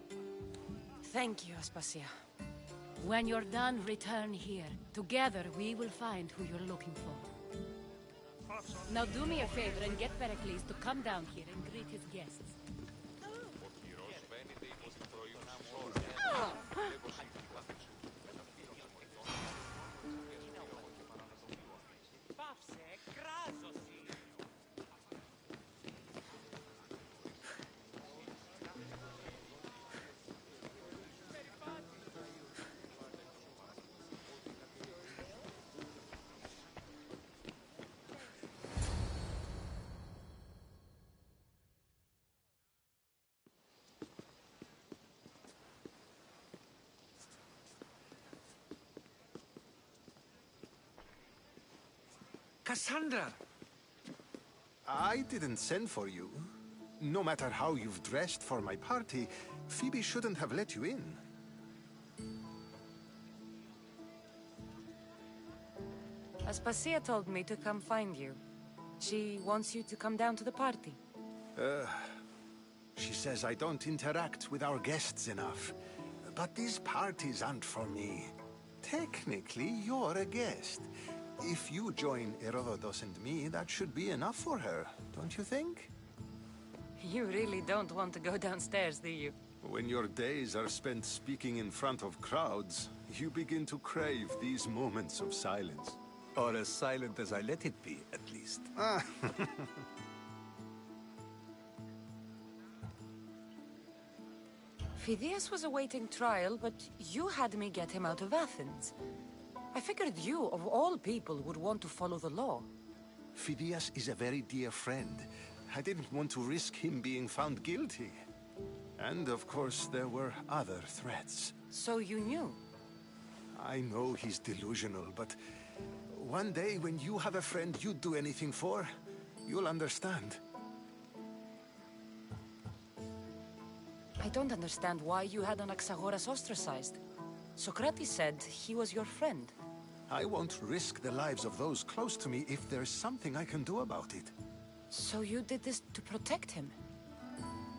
[SPEAKER 1] Thank you, Aspasia.
[SPEAKER 17] When you're done, return here. Together, we will find who you're looking for. Now do me a favor and get Pericles to come down here and greet his guests.
[SPEAKER 18] Cassandra!
[SPEAKER 19] I didn't send for you. No matter how you've dressed for my party, Phoebe shouldn't have let you in.
[SPEAKER 1] Aspasia told me to come find you. She wants you to come down to the party.
[SPEAKER 19] She says I don't interact with our guests enough. But these parties aren't for me. Technically, you're a guest. If you join Herodotus and me, that should be enough for her, don't you think?
[SPEAKER 1] You really don't want to go downstairs, do you?
[SPEAKER 19] When your days are spent speaking in front of crowds, you begin to crave these moments of silence.
[SPEAKER 7] Or as silent as I let it be, at least.
[SPEAKER 1] Phidias was awaiting trial, but you had me get him out of Athens. I figured you, of all people, would want to follow the law.
[SPEAKER 19] Phidias is a very dear friend. I didn't want to risk him being found guilty. And, of course, there were other threats.
[SPEAKER 1] So you knew?
[SPEAKER 19] I know he's delusional, but one day when you have a friend you'd do anything for, you'll understand.
[SPEAKER 1] I don't understand why you had Anaxagoras ostracized. Socrates said he was your friend.
[SPEAKER 19] I won't risk the lives of those close to me if there's something I can do about it.
[SPEAKER 1] So you did this to protect him?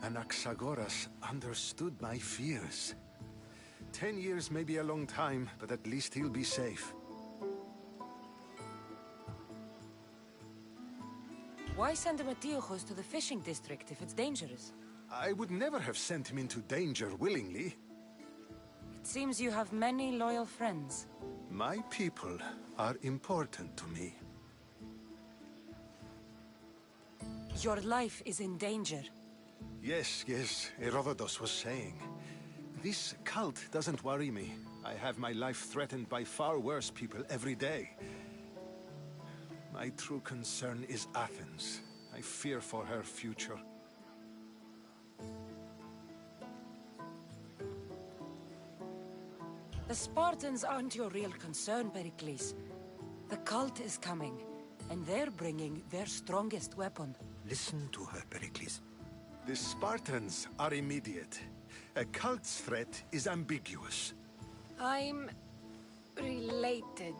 [SPEAKER 19] Anaxagoras understood my fears. 10 years may be a long time, but at least he'll be safe.
[SPEAKER 1] Why send Matiochos to the fishing district if it's dangerous?
[SPEAKER 19] I would never have sent him into danger willingly.
[SPEAKER 1] It seems you have many loyal friends.
[SPEAKER 19] My people are important to me.
[SPEAKER 1] Your life is in danger.
[SPEAKER 19] Yes, Herodotus was saying. This cult doesn't worry me. I have my life threatened by far worse people every day. My true concern is Athens. I fear for her future.
[SPEAKER 1] The Spartans aren't your real concern, Pericles. The cult is coming, and they're bringing their strongest weapon.
[SPEAKER 19] Listen to her, Pericles. The Spartans are immediate. A cult's threat is ambiguous.
[SPEAKER 1] I'm related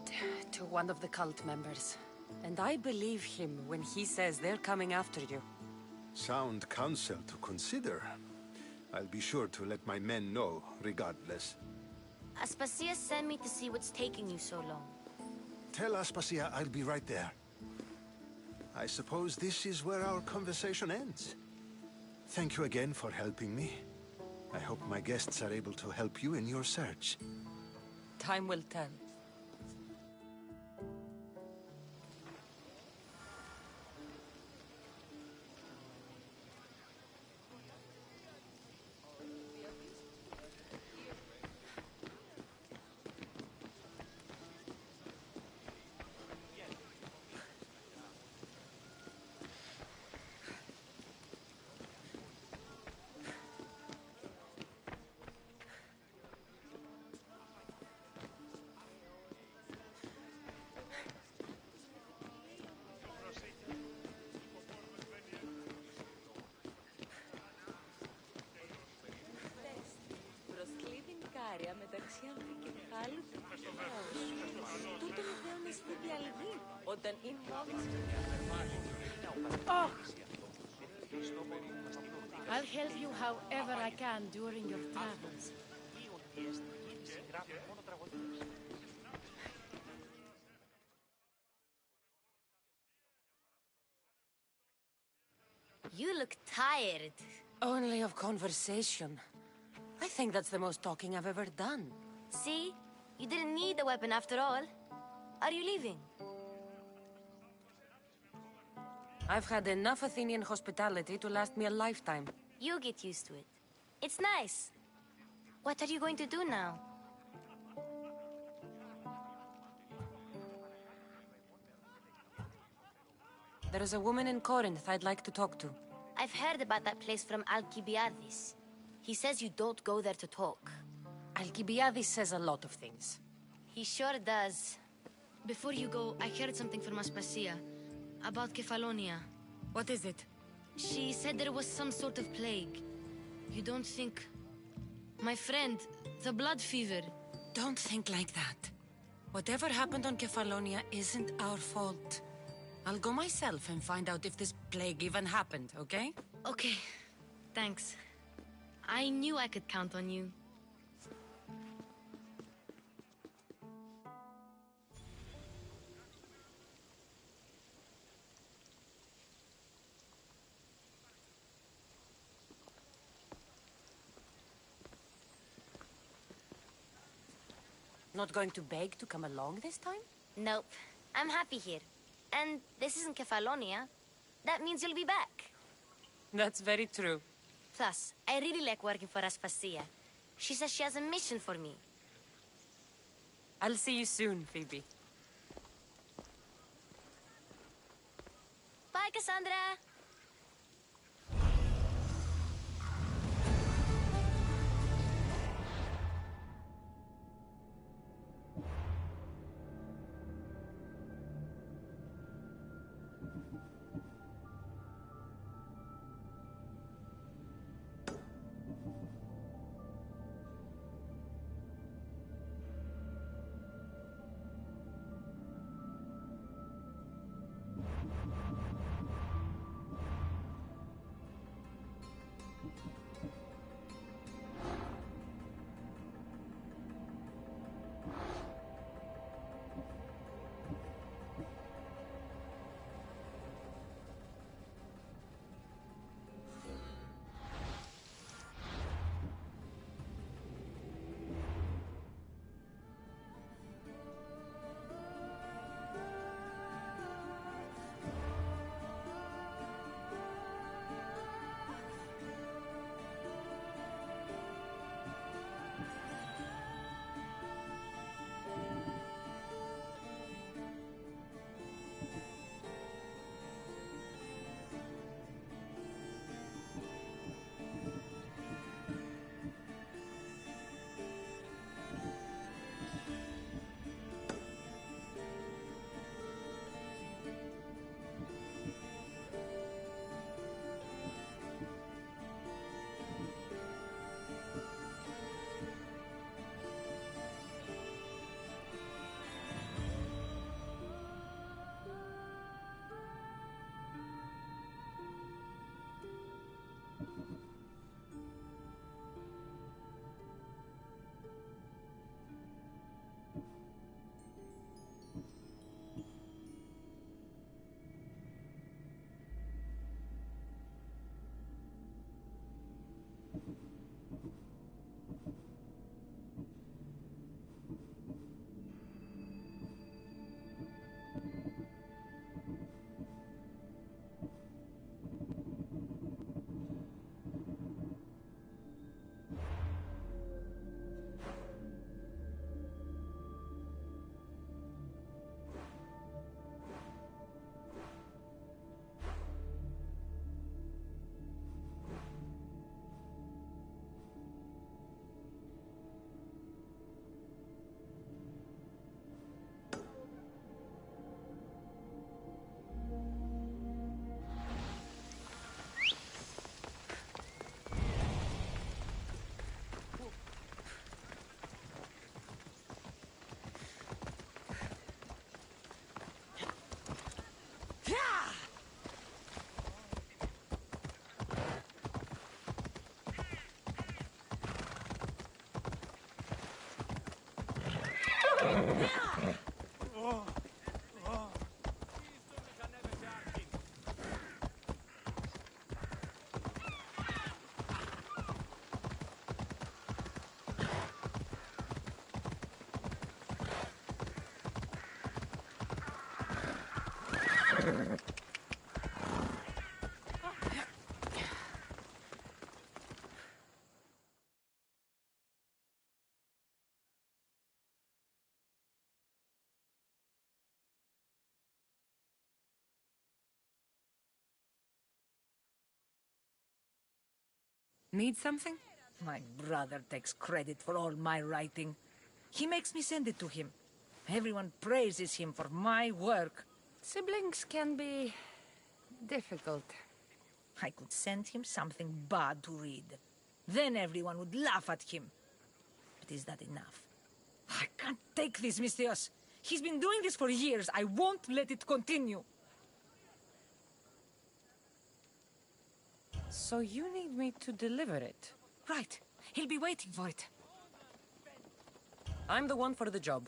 [SPEAKER 1] to one of the cult members. And I believe him when he says they're coming after you.
[SPEAKER 19] Sound counsel to consider. I'll be sure to let my men know, regardless.
[SPEAKER 6] Aspasia sent me to see what's taking you so long.
[SPEAKER 19] Tell Aspasia I'll be right there. I suppose this is where our conversation ends. Thank you again for helping me. I hope my guests are able to help you in your search.
[SPEAKER 1] Time will tell. μεταξύ Αλφή και Χάλου του Τούτο με θέωνε στη διαλγή, όταν είναι
[SPEAKER 17] I'll help you however I can during your travels.
[SPEAKER 6] You look tired.
[SPEAKER 1] Only of conversation. I think that's the most talking I've ever done.
[SPEAKER 6] See? You didn't need the weapon after all. Are you leaving?
[SPEAKER 1] I've had enough Athenian hospitality to last me a lifetime.
[SPEAKER 6] You get used to it. It's nice. What are you going to do now?
[SPEAKER 1] There is a woman in Corinth I'd like to talk to.
[SPEAKER 6] I've heard about that place from Alcibiades. He says you don't go there to talk.
[SPEAKER 1] Alcibiades says a lot of things.
[SPEAKER 6] He sure does.
[SPEAKER 18] Before you go, I heard something from Aspasia about Kefalonia.
[SPEAKER 17] What is it?
[SPEAKER 18] She said there was some sort of plague. You don't think... My friend, the blood fever.
[SPEAKER 1] Don't think like that. Whatever happened on Kefalonia isn't our fault. I'll go myself and find out if this plague even happened, okay?
[SPEAKER 18] Okay. Thanks. I knew I could count on you.
[SPEAKER 1] Not going to beg to come along this time?
[SPEAKER 6] Nope. I'm happy here. And this isn't Kefalonia. That means you'll be back.
[SPEAKER 1] That's very true.
[SPEAKER 6] Plus, I really like working for Aspasia. She says she has a mission for me.
[SPEAKER 1] I'll see you soon, Phoebe.
[SPEAKER 6] Bye, Cassandra!
[SPEAKER 20] Need something?
[SPEAKER 21] My brother takes credit for all my writing. He makes me send it to him. Everyone praises him for my work.
[SPEAKER 20] Siblings can be difficult.
[SPEAKER 21] I could send him something bad to read. Then everyone would laugh at him. But is that enough? I can't take this, Misthios. He's been doing this for years. I won't let it continue.
[SPEAKER 20] So you need me to deliver it?
[SPEAKER 21] Right. He'll be waiting for it.
[SPEAKER 20] I'm the one for the job.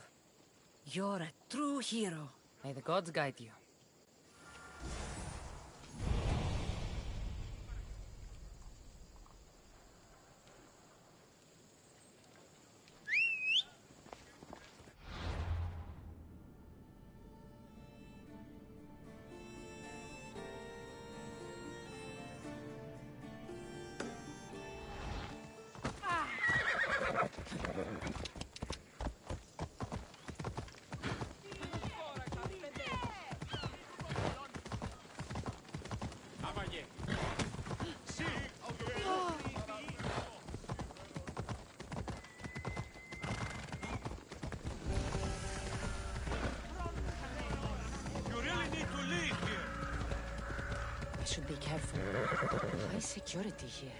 [SPEAKER 21] You're a true hero.
[SPEAKER 20] May the gods guide you. I should be careful. High security here.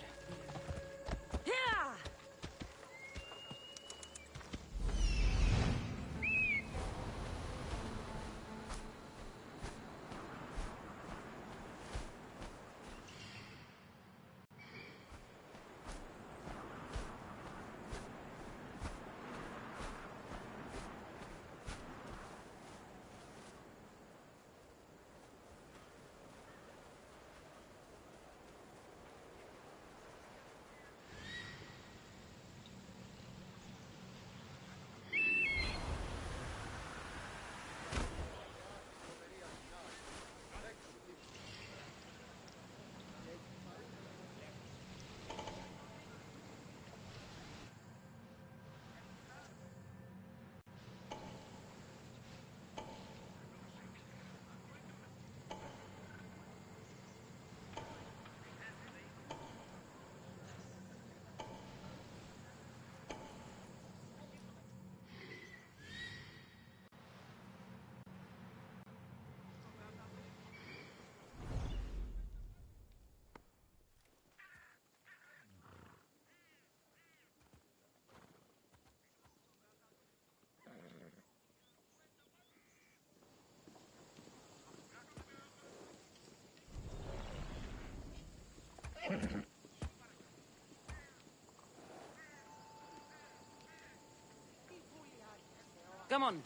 [SPEAKER 20] Come on.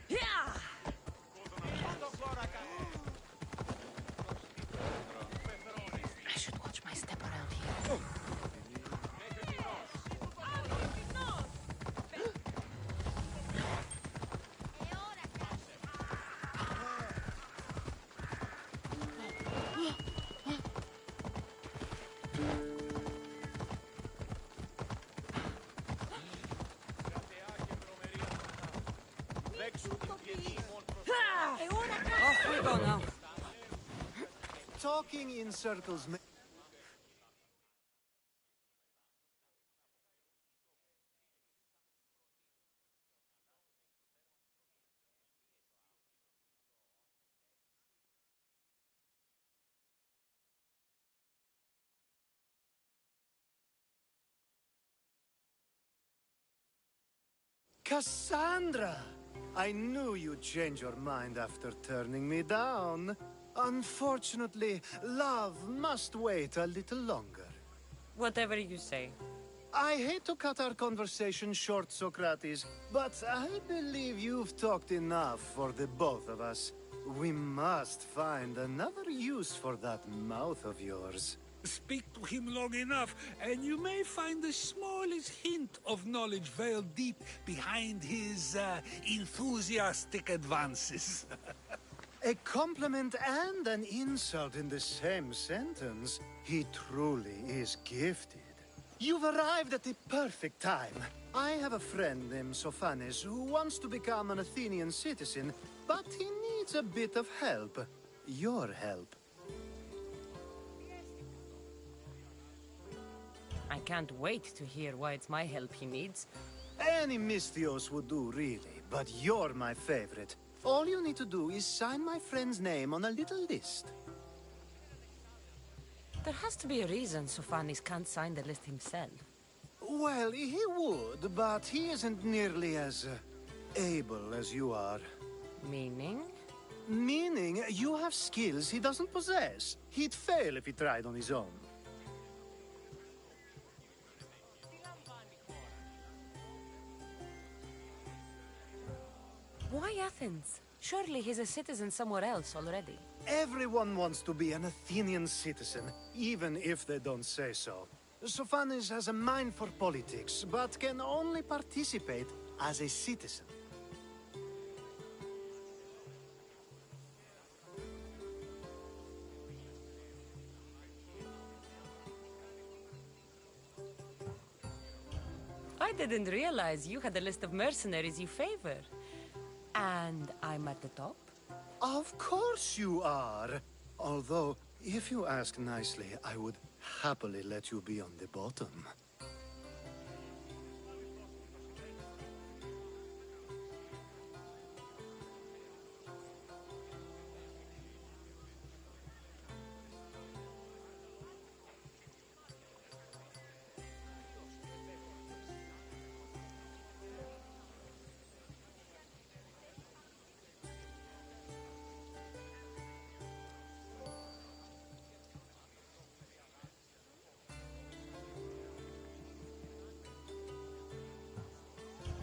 [SPEAKER 21] Yeah!
[SPEAKER 20] I should watch my step around here.
[SPEAKER 21] Off we go now.
[SPEAKER 8] Talking in circles may... Cassandra! I knew you'd change your mind after turning me down. Unfortunately, love must wait a little longer.
[SPEAKER 20] Whatever you say.
[SPEAKER 8] I hate to cut our conversation short, Socrates, but I believe you've talked enough for the both of us. We must find another use for that mouth of yours.
[SPEAKER 16] Speak to him long enough, and you may find the smallest hint of knowledge veiled deep behind his enthusiastic advances.
[SPEAKER 8] A compliment and an insult in the same sentence. He truly is gifted. You've arrived at the perfect time. I have a friend named Sophanes who wants to become an Athenian citizen, but he needs a bit of help. Your help.
[SPEAKER 1] I can't wait to hear why it's my help he needs.
[SPEAKER 8] Any Misthios would do, really, but you're my favorite. All you need to do is sign my friend's name on a little list.
[SPEAKER 1] There has to be a reason Sophanes can't sign the list himself.
[SPEAKER 8] Well, he would, but he isn't nearly as able as you are.
[SPEAKER 1] Meaning?
[SPEAKER 8] Meaning you have skills he doesn't possess. He'd fail if he tried on his own.
[SPEAKER 1] Why Athens? Surely he's a citizen somewhere else already.
[SPEAKER 8] Everyone wants to be an Athenian citizen, even if they don't say so. Sophanes has a mind for politics, but can only participate as a citizen.
[SPEAKER 1] I didn't realize you had a list of mercenaries you favor. And I'm at the top?
[SPEAKER 8] Of course you are. Although, if you ask nicely, I would happily let you be on the bottom.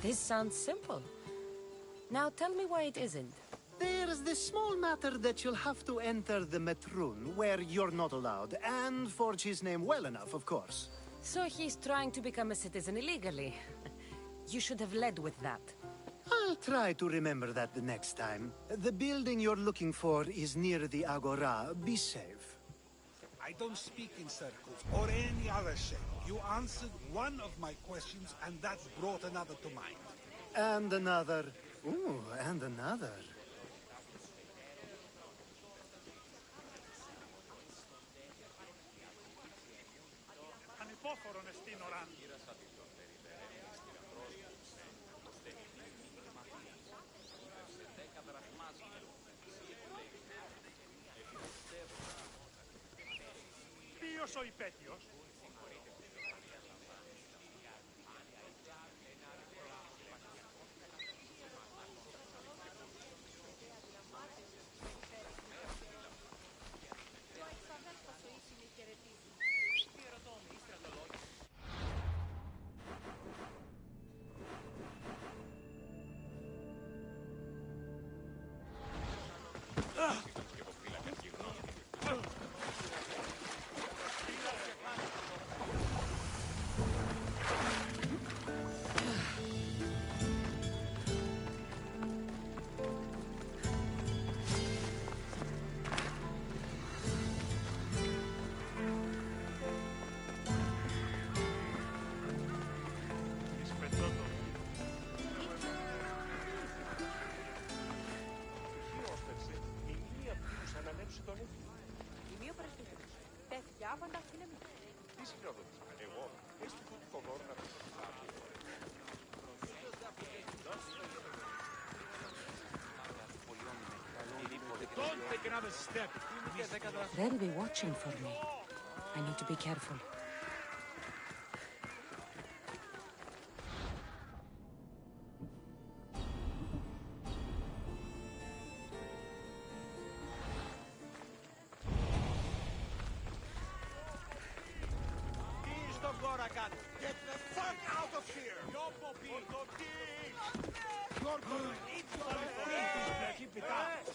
[SPEAKER 1] This sounds simple. Now tell me why it isn't.
[SPEAKER 8] There's the small matter that you'll have to enter the Metroon, where you're not allowed, and forge his name well enough, of course.
[SPEAKER 1] So he's trying to become a citizen illegally. You should have led with that.
[SPEAKER 8] I'll try to remember that the next time. The building you're looking for is near the Agora. Be safe.
[SPEAKER 16] I don't speak in circles or any other shape. You answered one of my questions, and that brought another to mind.
[SPEAKER 8] And another. Ooh, and another.
[SPEAKER 5] Ποιος ο υπέτειος?
[SPEAKER 13] Τι συγχρονοτήσαμε, εγώ, έστω του κομμόρου να
[SPEAKER 5] Don't take another step.
[SPEAKER 20] They'll be watching for me. I need to be careful.
[SPEAKER 5] Get the fuck out of here! Your Bobby! Your Keep it up!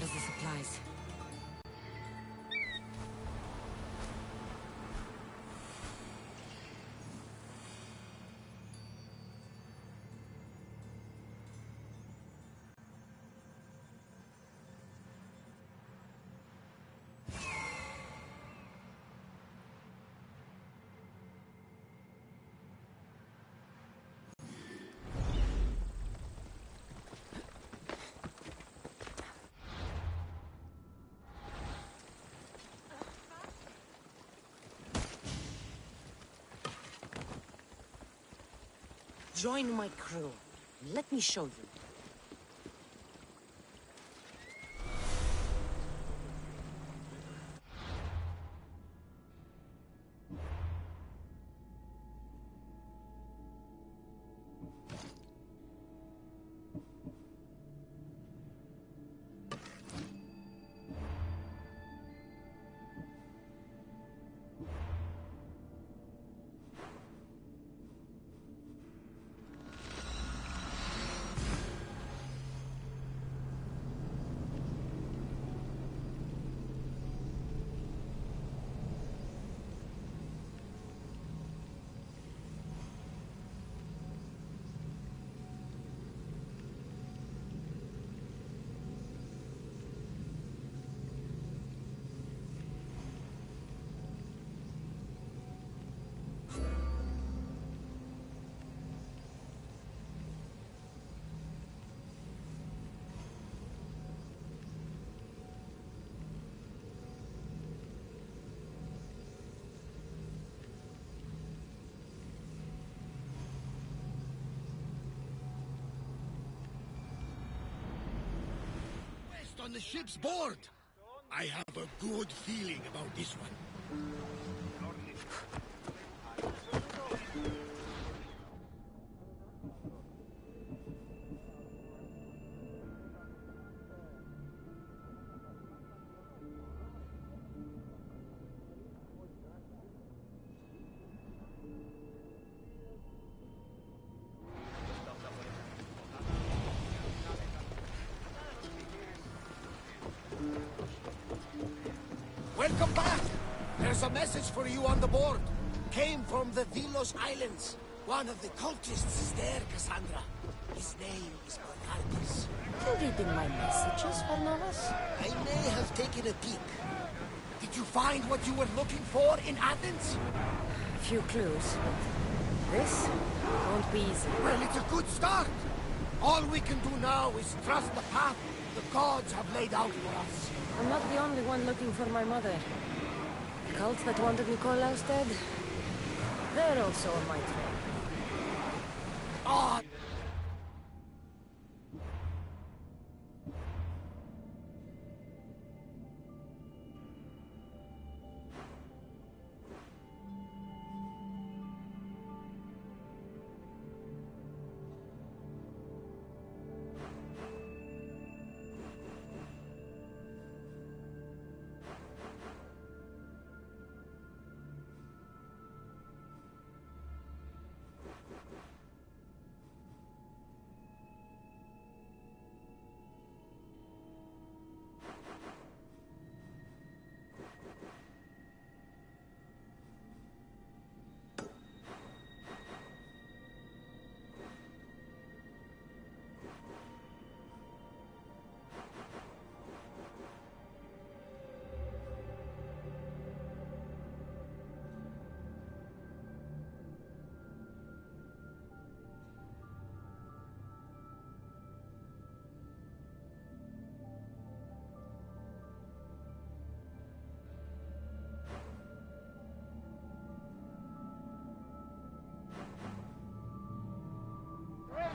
[SPEAKER 20] as the supplies. Join my crew. Let me show you.
[SPEAKER 14] On the ship's board. I have a good feeling about this one. Welcome back! There's a message for you on the board. Came from the Vilos Islands. One of the cultists is there, Cassandra. His name is Bernardus.
[SPEAKER 20] You reading my messages, Varnavas?
[SPEAKER 14] I may have taken a peek. Did you find what you were looking for in Athens?
[SPEAKER 20] Few clues, but this won't be easy.
[SPEAKER 14] Well, it's a good start. All we can do now is trust the path the gods have laid out for us.
[SPEAKER 20] I'm not the only one looking for my mother. The cult that wanted Nikolaus dead, they're also on my trail.
[SPEAKER 14] Ah!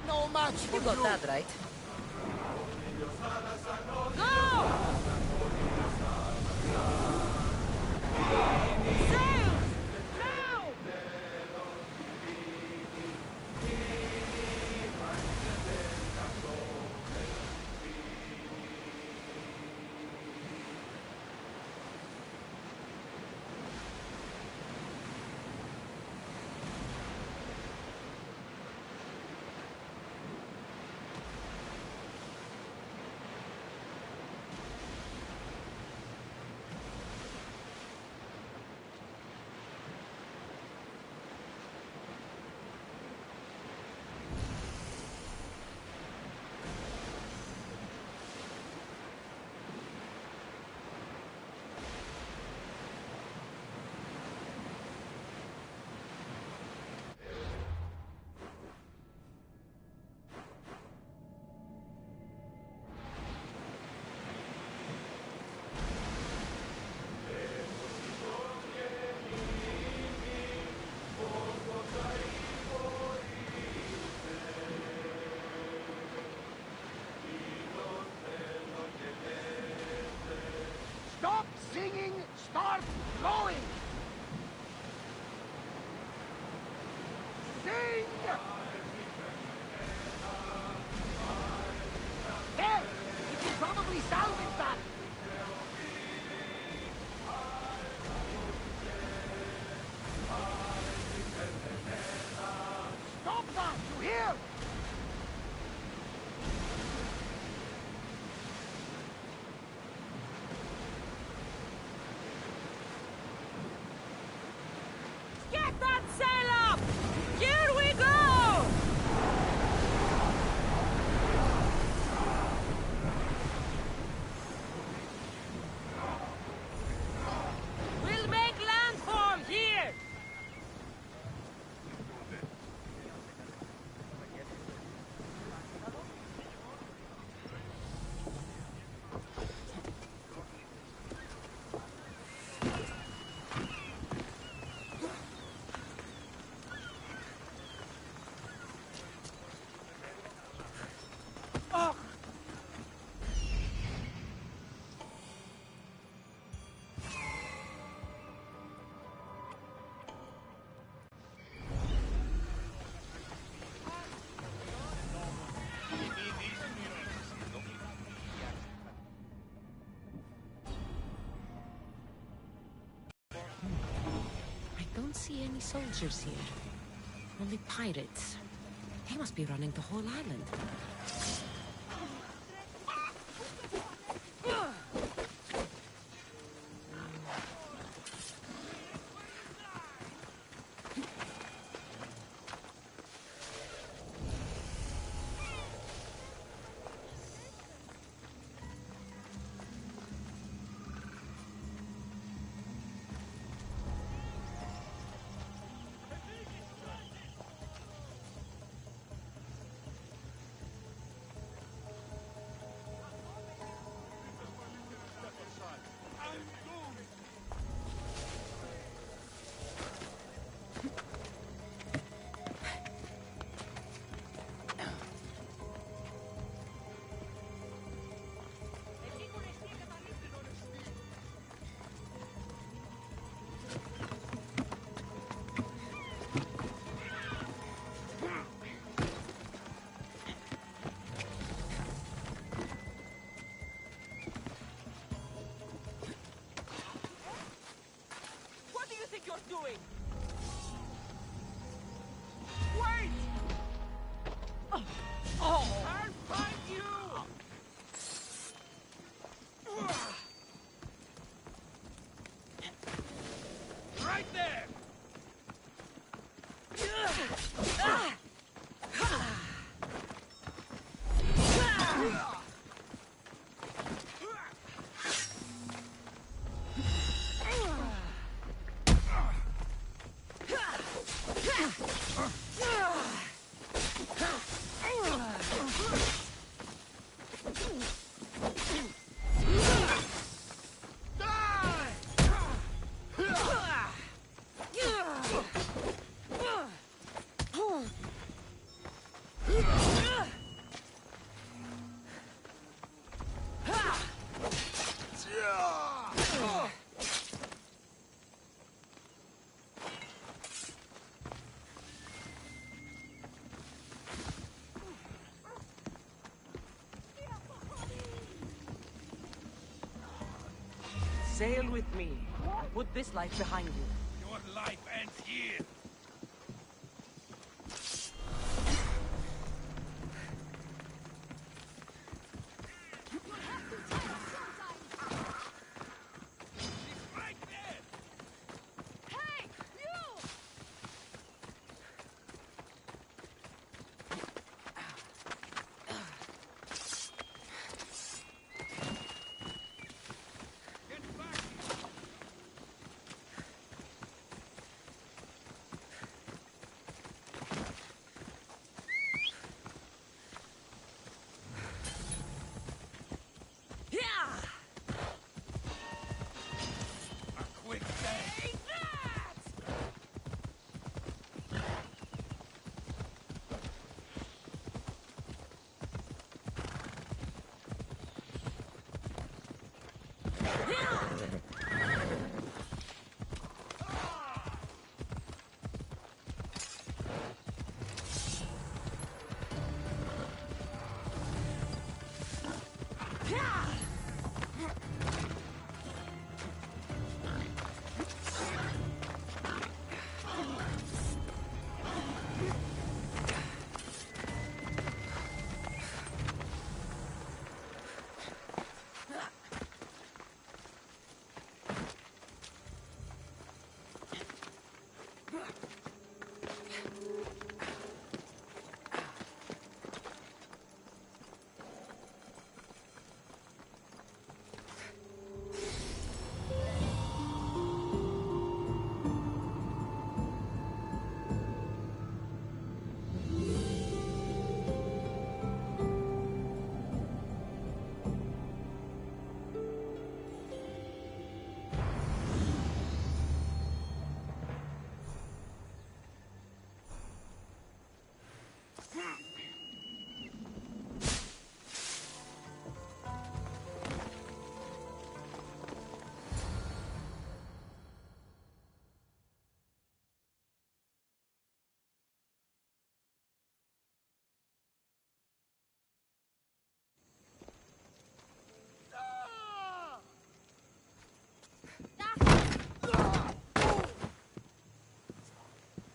[SPEAKER 14] No match for
[SPEAKER 20] you. Got that right.
[SPEAKER 14] Start going! Sing! There! We can probably salvage that! Stop that! You hear?
[SPEAKER 1] Get that sail up! Here we go! We'll make landfall here!
[SPEAKER 20] I don't see any soldiers here. Only pirates. They must be running the whole island.
[SPEAKER 10] What do you think you're doing?
[SPEAKER 14] Wait!
[SPEAKER 10] Oh!
[SPEAKER 14] I'll find you! Right there!
[SPEAKER 10] Sail with me. Put this life behind you.
[SPEAKER 11] Your life ends here.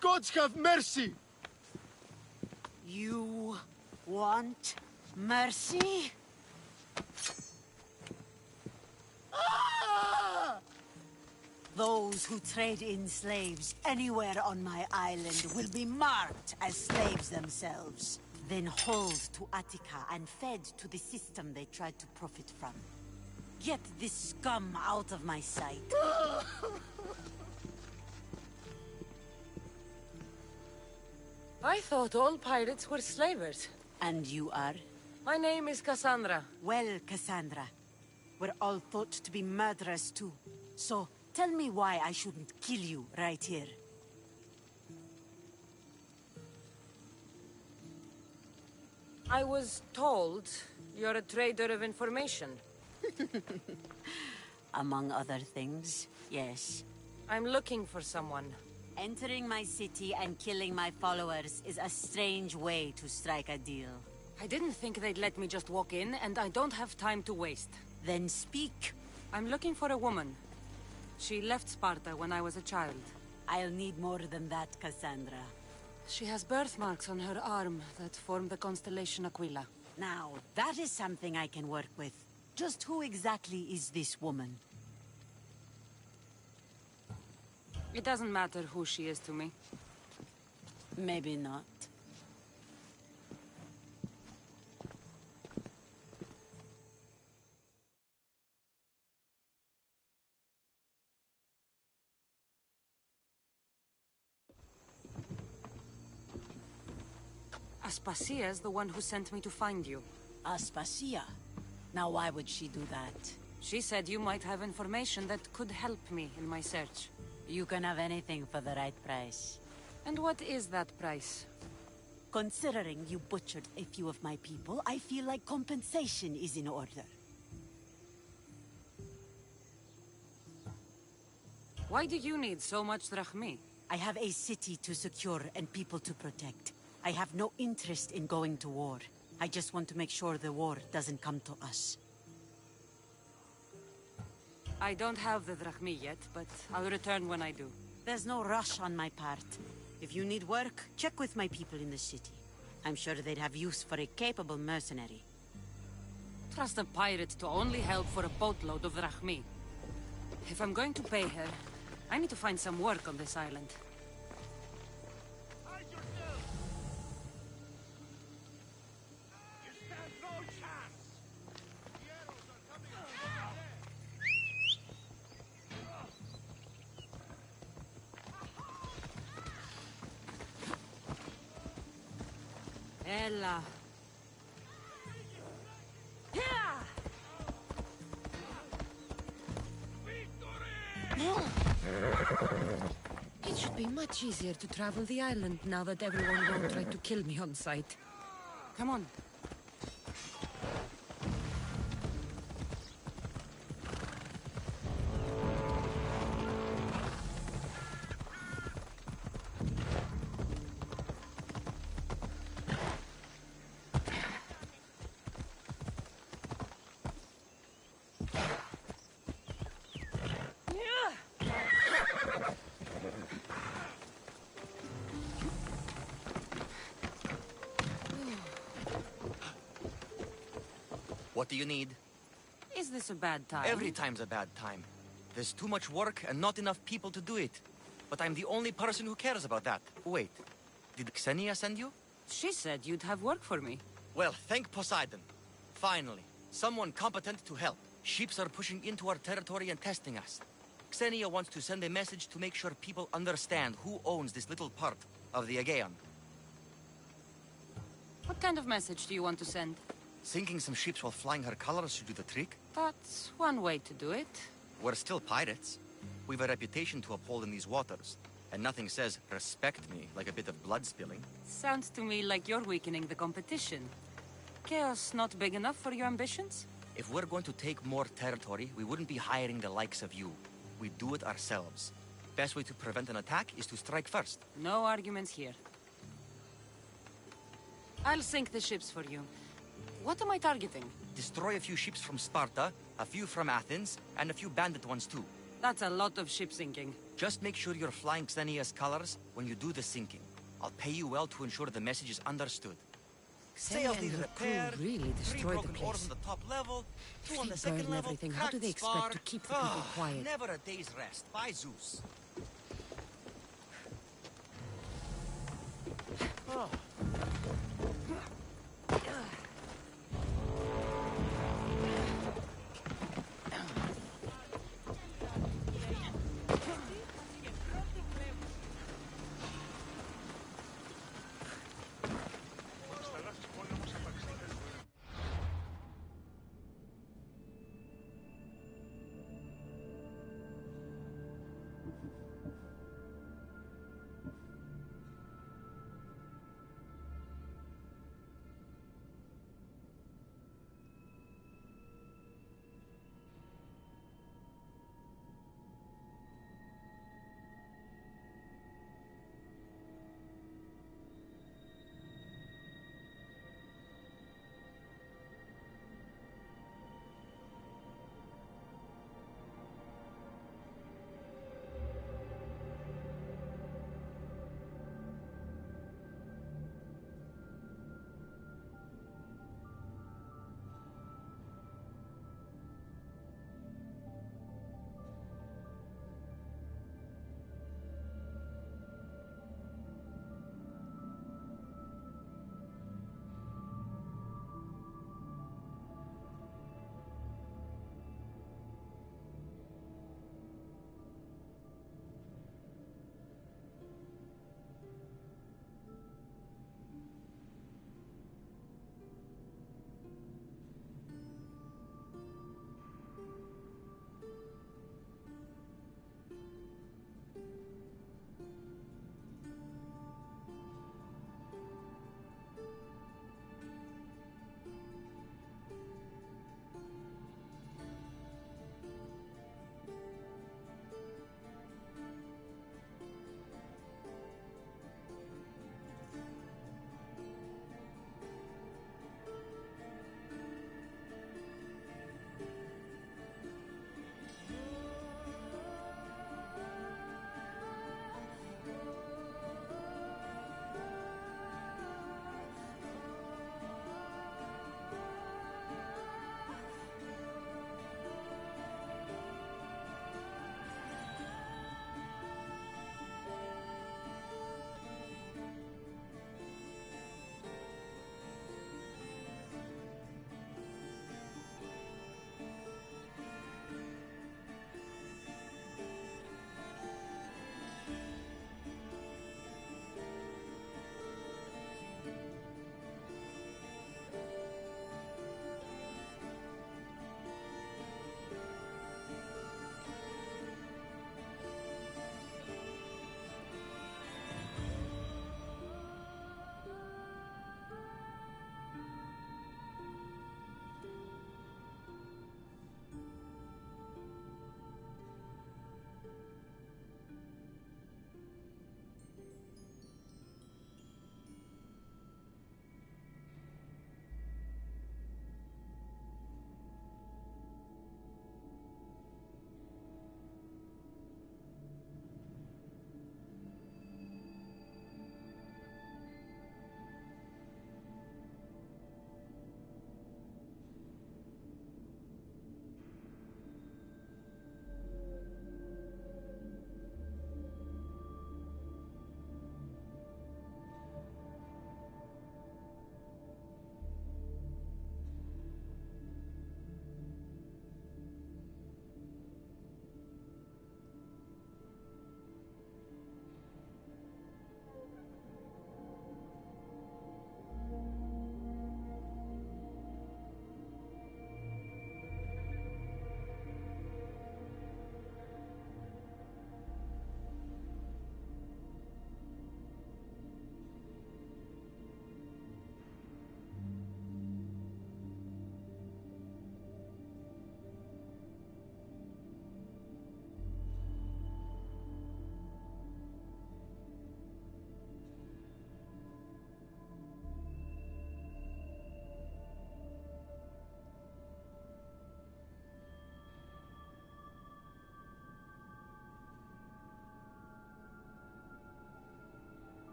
[SPEAKER 8] Gods have mercy!
[SPEAKER 9] You want mercy? Those who trade in slaves anywhere on my island will be marked as slaves themselves, then hauled to Attica and fed to the system they tried to profit from. Get this scum out of my sight.
[SPEAKER 20] I thought all pirates were slavers.
[SPEAKER 9] And you are?
[SPEAKER 20] My name is Cassandra.
[SPEAKER 9] Well, Cassandra, we're all thought to be murderers too. So, tell me why I shouldn't kill you right here.
[SPEAKER 20] I was told you're a trader of information.
[SPEAKER 9] Among other things, yes.
[SPEAKER 20] I'm looking for someone.
[SPEAKER 9] Entering my city and killing my followers is a strange way to strike a deal.
[SPEAKER 20] I didn't think they'd let me just walk in, and I don't have time to waste.
[SPEAKER 9] Then speak.
[SPEAKER 20] I'm looking for a woman. She left Sparta when I was a child.
[SPEAKER 9] I'll need more than that, Cassandra.
[SPEAKER 20] She has birthmarks on her arm that form the constellation Aquila.
[SPEAKER 9] Now, that is something I can work with. Just who exactly is this woman?
[SPEAKER 20] It doesn't matter who she is to me.
[SPEAKER 9] Maybe not.
[SPEAKER 20] Aspasia's the one who sent me to find you.
[SPEAKER 9] Aspasia? Now why would she do that?
[SPEAKER 20] She said you might have information that could help me in my search.
[SPEAKER 9] You can have anything for the right price.
[SPEAKER 20] And what is that price?
[SPEAKER 9] Considering you butchered a few of my people, I feel like compensation is in order.
[SPEAKER 20] Why do you need so much drachmi?
[SPEAKER 9] I have a city to secure and people to protect. I have no interest in going to war. I just want to make sure the war doesn't come to us.
[SPEAKER 20] I don't have the drachmi yet, but I'll return when I do.
[SPEAKER 9] There's no rush on my part. If you need work, check with my people in the city. I'm sure they'd have use for a capable mercenary.
[SPEAKER 20] Trust a pirate to only help for a boatload of drachmi. If I'm going to pay her, I need to find some work on this island. Ella. It should be much easier to travel the island now that everyone won't try to kill me on sight. Come on.
[SPEAKER 12] What do you need?
[SPEAKER 20] Is this a bad time?
[SPEAKER 12] Every time's a bad time. There's too much work and not enough people to do it. But I'm the only person who cares about that. Wait, did Xenia send you?
[SPEAKER 20] She said you'd have work for me.
[SPEAKER 12] Well, thank Poseidon. Finally, someone competent to help. Ships are pushing into our territory and testing us. Xenia wants to send a message to make sure people understand who owns this little part of the Aegean.
[SPEAKER 20] What kind of message do you want to send?
[SPEAKER 12] Sinking some ships while flying her colors should do the trick.
[SPEAKER 20] That's one way to do it.
[SPEAKER 12] We're still pirates. We've a reputation to uphold in these waters. And nothing says, respect me, like a bit of blood spilling.
[SPEAKER 20] Sounds to me like you're weakening the competition. Chaos not big enough for your ambitions?
[SPEAKER 12] If we're going to take more territory, we wouldn't be hiring the likes of you. We'd do it ourselves. Best way to prevent an attack is to strike first.
[SPEAKER 20] No arguments here. I'll sink the ships for you. What am I targeting?
[SPEAKER 12] Destroy a few ships from Sparta, a few from Athens, and a few bandit ones too.
[SPEAKER 20] That's a lot of ship sinking.
[SPEAKER 12] Just make sure you're flying Xenia's colors when you do the sinking. I'll pay you well to ensure the message is understood. Sails need repair,
[SPEAKER 20] really
[SPEAKER 12] 3
[SPEAKER 20] destroyed the
[SPEAKER 12] broken oars
[SPEAKER 20] place.
[SPEAKER 12] on the top level, 2 on
[SPEAKER 20] They
[SPEAKER 12] the second
[SPEAKER 20] burn
[SPEAKER 12] level,
[SPEAKER 20] everything. How do they
[SPEAKER 12] cracked
[SPEAKER 20] expect
[SPEAKER 12] spar.
[SPEAKER 20] to keep the people quiet?
[SPEAKER 12] Never a day's rest. By Zeus.
[SPEAKER 5] Oh.